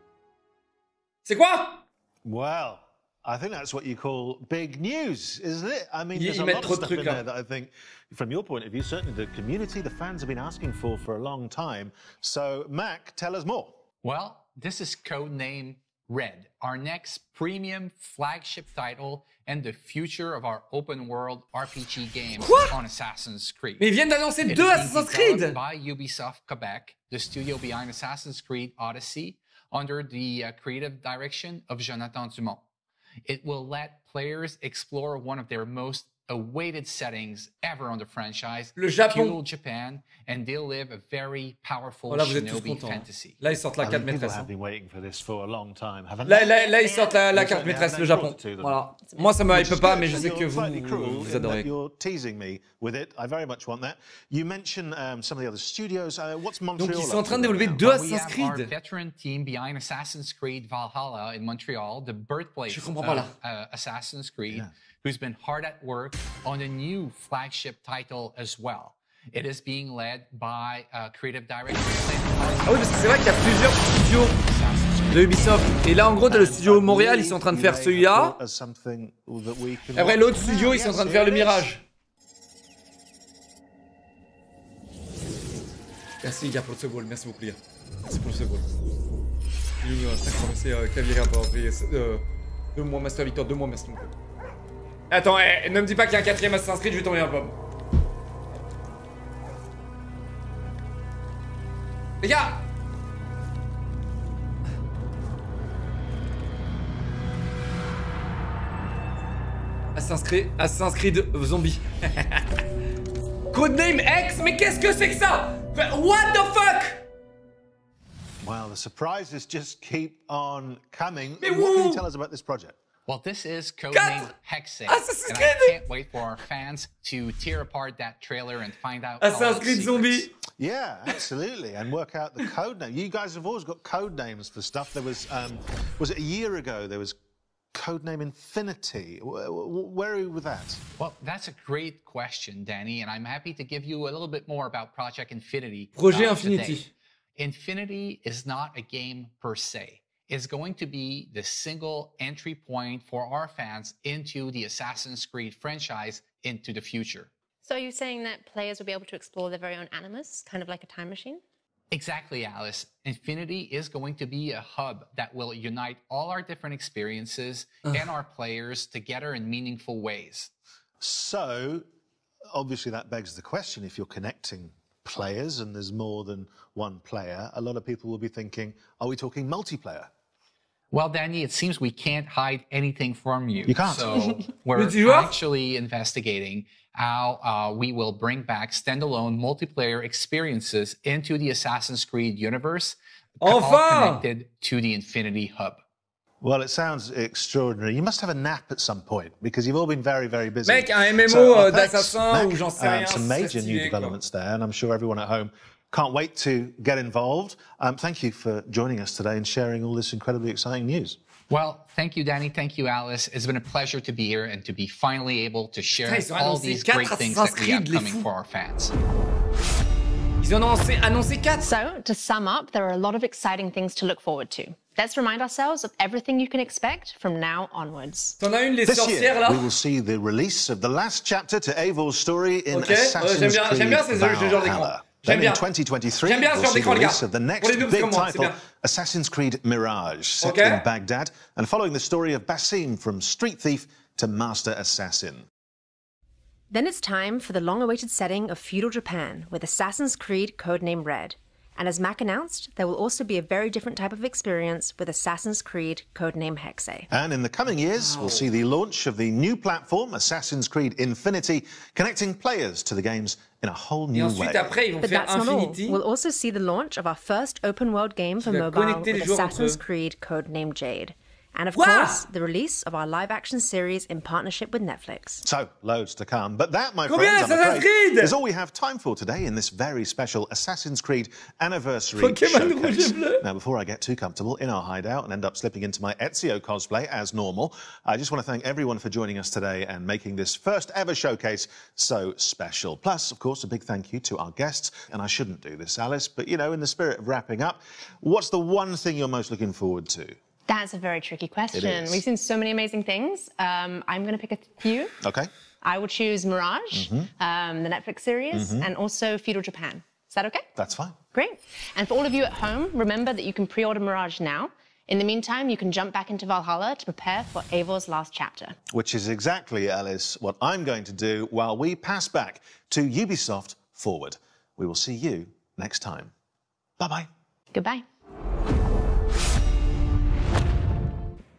C'est quoi? Well, I think that's what you call big news, isn't it? I mean, there's a lot of stuff in there that I think, from your point of view, certainly the community, the fans have been asking for a long time. So, Mac, tell us more. Well, this is codename Red, our next premium flagship title and the future of our open world RPG games on Assassin's Creed. Mais ils viennent d'annoncer 2 Assassin's Creed! By Ubisoft Quebec, the studio behind Assassin's Creed Odyssey, under the creative direction of Jonathan Dumont. It will let players explore one of their most awaited settings ever on the franchise. Le Japon. Feudal Japan, and they'll live a very powerful shinobi fantasy. Là, ils sortent la carte maîtresse. Là, ils sortent la carte maîtresse, le Japon. Voilà. Moi, ça me hype pas, mais je sais que vous adorez. You're teasing me with it. I very much want that. You mentioned some of the other studios. What's Montreal? Donc, ils sont en train de développer 2 Assassin's Creed. We have our veteran team behind Assassin's Creed Valhalla in Montreal, the birthplace of Assassin's Creed, who's been hard at work on a new flagship title as well. It is being led by creative director. Ah oui, parce que c'est vrai qu'il y a plusieurs studios de Ubisoft. Et là, en gros, t'as le studio Montréal, ils sont en train de faire celui-là. Et après, l'autre studio, ils sont en train de faire le Mirage. Merci les gars pour le second, merci beaucoup les gars. Merci pour le second. Merci Clavier pour avoir payé 2 mois Master Victor, 2 mois merci beaucoup. Attends, ne me dis pas qu'il y a un 4ème Assassin's Creed, je vais tomber un pomme. Les gars! Assassin's Creed Zombie. Codename X? Mais qu'est-ce que c'est que ça? What the fuck? Well, the surprises just keep on coming. What can you tell us about this project? Well, this is codenamed Hexay, and I can't wait for our fans to tear apart that trailer and find out Assassin's Creed Zombie. Yeah, absolutely, and work out the code name. You guys have always got code names for stuff. There was it a year ago? There was codename Infinity. Where are you with that? Well, that's a great question, Danny, and I'm happy to give you a little bit more about Project Infinity. Projet Infinity. Today. Infinity is not a game per se. It's going to be the single entry point for our fans into the Assassin's Creed franchise into the future. So are you saying that players will be able to explore their very own animus, kind of like a time machine? Exactly, Alice. Infinity is going to be a hub that will unite all our different experiences and our players together in meaningful ways. So, obviously that begs the question, if you're connecting players and there's more than one player, a lot of people will be thinking, are we talking multiplayer? Well, Danny, it seems we can't hide anything from you. You can't. So we're actually investigating how we will bring back standalone multiplayer experiences into the Assassin's Creed universe, all connected to the Infinity Hub. Well, it sounds extraordinary. You must have a nap at some point because you've all been very, very busy. Mec, un MMO d'Assassin ou j'en sais rien. Some major new developments there, and I'm sure everyone at home can't wait to get involved. Thank you for joining us today and sharing all this incredibly exciting news. Well, thank you, Danny. Thank you, Alice. It's been a pleasure to be here and to be finally able to share all these great things that we have coming for our fans. Ils en ont annoncé 4. So, to sum up, there are a lot of exciting things to look forward to. Let's remind ourselves of everything you can expect from now onwards. T'en as une, les this sorcières, year, là? we will see the release of the last chapter to Eivor's story in Assassin's Creed Valhalla. Then in 2023, we'll see the release of the next big title, Assassin's Creed Mirage, set in Baghdad, and following the story of Basim from Street Thief to Master Assassin. Then it's time for the long-awaited setting of feudal Japan with Assassin's Creed codename Red. And as Mac announced, there will also be a very different type of experience with Assassin's Creed codename Hexay. And in the coming years, we'll see the launch of the new platform, Assassin's Creed Infinity, connecting players to the games in a whole new way. But that's not all. We'll also see the launch of our first open-world game for mobile with Assassin's Creed codename Jade. And of course, the release of our live-action series in partnership with Netflix. So, loads to come. But that, my friends, I'm afraid, is all we have time for today in this very special Assassin's Creed anniversary showcase. Now, before I get too comfortable in our hideout and end up slipping into my Ezio cosplay as normal, I just want to thank everyone for joining us today and making this first ever showcase so special. Plus, of course, a big thank you to our guests. And I shouldn't do this, Alice, but, you know, in the spirit of wrapping up, what's the one thing you're most looking forward to? That's a very tricky question. We've seen so many amazing things. I'm going to pick a few. Okay. I will choose Mirage, the Netflix series, and also Feudal Japan. Is that okay? That's fine. Great. And for all of you at home, remember that you can pre-order Mirage now. In the meantime, you can jump back into Valhalla to prepare for Eivor's last chapter. Which is exactly, Alice, what I'm going to do while we pass back to Ubisoft Forward. We will see you next time. Bye-bye. Goodbye.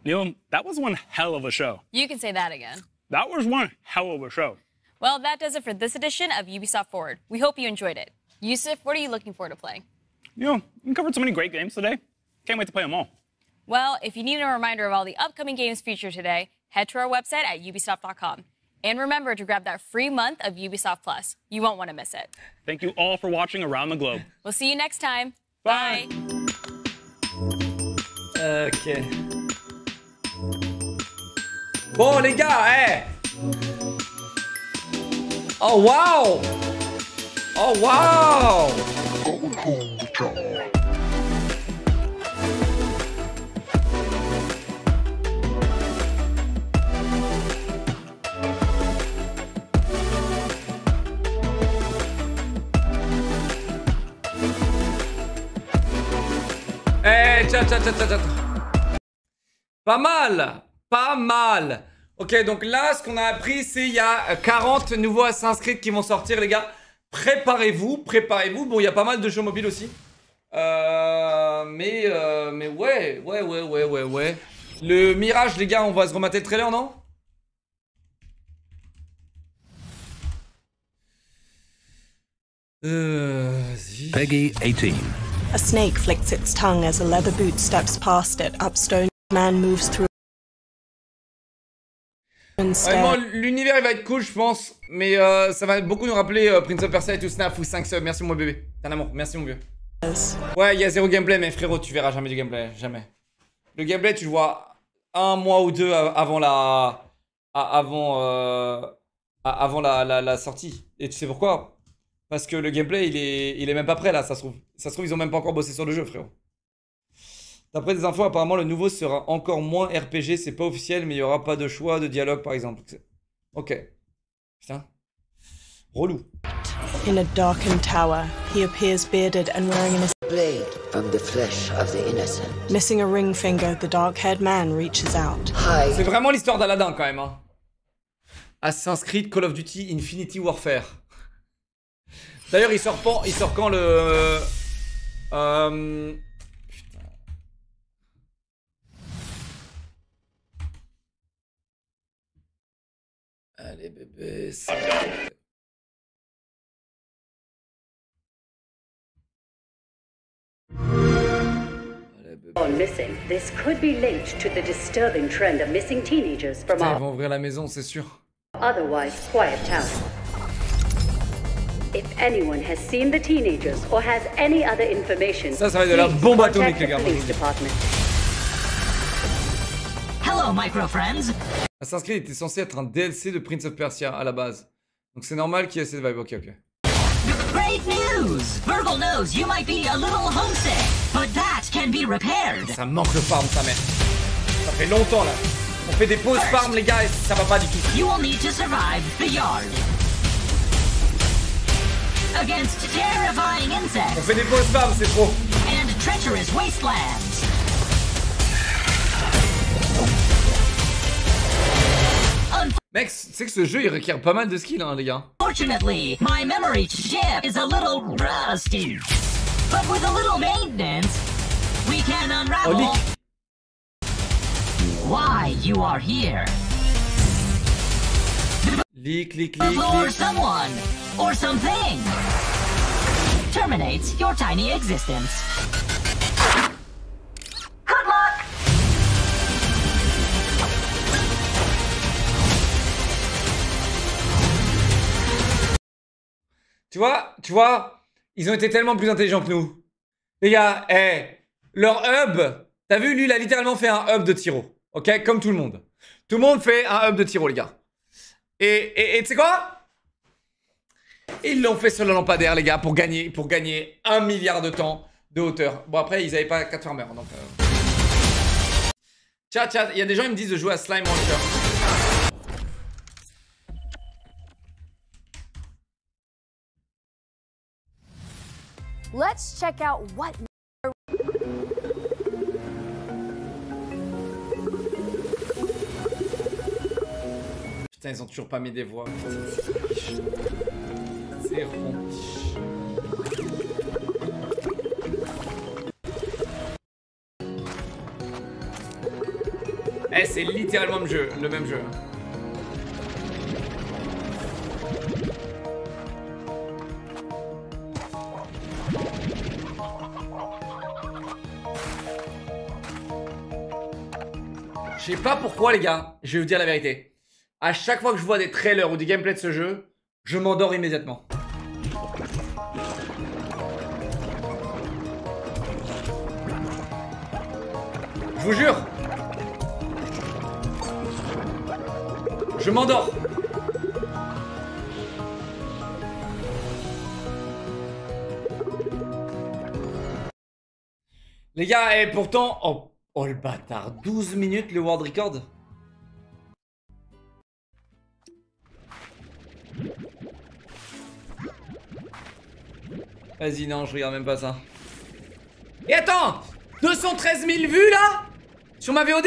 Neil, that was one hell of a show. You can say that again. That was one hell of a show. Well, that does it for this edition of Ubisoft Forward. We hope you enjoyed it. Yusuf, what are you looking forward to playing? You know, we covered so many great games today. Can't wait to play them all. Well, if you need a reminder of all the upcoming games featured today, head to our website at ubisoft.com. And remember to grab that free month of Ubisoft Plus. You won't want to miss it. Thank you all for watching around the globe. We'll see you next time. Bye. Ok. Bon les gars, eh. Oh wow. Oh wow. Eh, chat. Pas mal. Pas mal. Ok, donc là, ce qu'on a appris, c'est il y a 40 nouveaux Assassin's Creed qui vont sortir, les gars. Préparez-vous, préparez-vous. Bon, il y a pas mal de jeux mobiles aussi. Mais ouais. Le Mirage, les gars, on va se remater le trailer, non? Peggy 18. A snake flicks its tongue as a leather boot steps past it. Up stone man moves through. Vraiment, l'univers il va être cool, je pense. Mais ça va beaucoup nous rappeler Prince of Persia et tout. Snap ou 5 subs. Merci mon bébé. T'es un amour. Merci mon vieux. Ouais, il y a zéro gameplay, mais frérot, tu verras jamais du gameplay. Jamais. Le gameplay, tu le vois un mois ou deux avant la. Avant la sortie. Et tu sais pourquoi? Parce que le gameplay, il est même pas prêt là, ça se trouve. Ça se trouve, ils ont même pas encore bossé sur le jeu, frérot. D'après des infos, apparemment, le nouveau sera encore moins RPG. C'est pas officiel, mais il y aura pas de choix de dialogue, par exemple. Ok. Putain. Relou. In a darkened tower, he appears bearded and wearing a blade from the flesh of the innocent. Missing a ring finger, the dark-haired man reaches out. C'est vraiment l'histoire d'Aladin, quand même. Hein. Assassin's Creed, Call of Duty, Infinity Warfare. D'ailleurs, il sort quand le... Allez, bébé, On missing, this could be linked to the disturbing trend of missing teenagers from our... Ils vont ouvrir la maison, c'est sûr. Otherwise quiet town. If anyone has seen the teenagers or has any other information, ça va être de la bombe atomique, les gars. Hello, micro friends. Assassin's Creed était censé être un DLC de Prince of Persia à la base. Donc c'est normal qu'il y ait cette vibe. Ok. Great news! Virgil knows you might be a little homesick, but that can be repaired. Ça manque le farm, sa mère. Ça fait longtemps là. On fait des pauses farm, les gars, et ça va pas du tout. You will need to survive the yard. Against terrifying insects. On fait des pauses farm, c'est trop. And treacherous wastelands. Mec, c'est que ce jeu il requiert pas mal de skills, hein, les gars. Fortunately, my memory chip is a little rusty. But with a little maintenance, we can unravel why you are here. Leak. Before someone or something terminates your tiny existence. Good luck! Tu vois, ils ont été tellement plus intelligents que nous. Les gars, leur hub, t'as vu, lui, il a littéralement fait un hub de tiro. Ok, comme tout le monde. Tout le monde fait un hub de tiro, les gars. Et tu sais quoi? Ils l'ont fait sur le lampadaire, les gars, pour gagner 1 milliard de temps de hauteur. Bon, après, ils avaient pas 4 farmers, donc... Chat, il y a des gens qui me disent de jouer à Slime Rancher. Let's check out what... Putain, ils ont toujours pas mis des voix. C'est rompiche. C'est littéralement le même jeu. Je sais pas pourquoi, les gars. Je vais vous dire la vérité. À chaque fois que je vois des trailers ou des gameplays de ce jeu, je m'endors immédiatement. Je vous jure. Je m'endors. Les gars, et pourtant... Oh le bâtard, 12 minutes le world record. Vas-y, non, je regarde même pas ça. Et attends, 213 000 vues là sur ma VOD.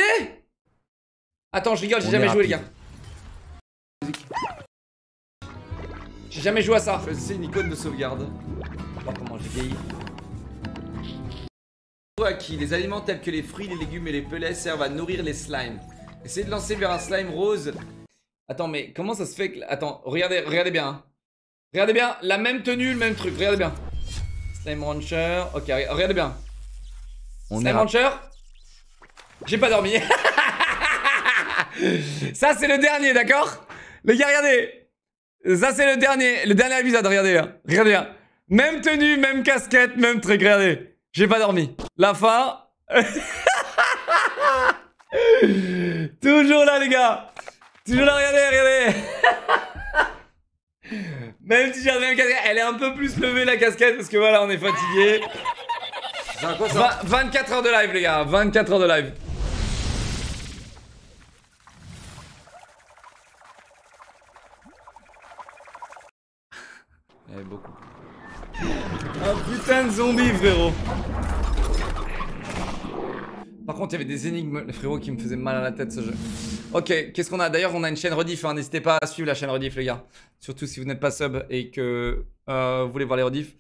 Attends, je rigole, j'ai jamais joué les gars. J'ai jamais joué à ça. C'est une icône de sauvegarde. Oh, comment j'ai vieilli. À qui les aliments tels que les fruits, les légumes et les pellets servent à nourrir les slimes. Essayez de lancer vers un slime rose. Attends, mais comment ça se fait que... Attends, regardez bien. Hein. Regardez bien, la même tenue, le même truc, regardez bien. Slime Rancher, ok, regardez bien. Slime Rancher. J'ai pas dormi. Ça c'est le dernier, d'accord? Les gars, regardez. Ça c'est le dernier épisode, regardez. Hein. Regardez bien. Même tenue, même casquette, même truc, regardez. J'ai pas dormi. La fin. Toujours là, les gars. Toujours là, regardez. Même t-shirt, même casquette. Elle est un peu plus levée, la casquette, parce que voilà, on est fatigué. 24 heures de live, les gars. 24 heures de live. Il y avait beaucoup. Un putain de zombie, frérot. Par contre, il y avait des énigmes, frérot, qui me faisaient mal à la tête, ce jeu. Ok, qu'est-ce qu'on a? D'ailleurs, on a une chaîne rediff, hein. N'hésitez pas à suivre la chaîne rediff, les gars. Surtout si vous n'êtes pas sub et que vous voulez voir les rediffs.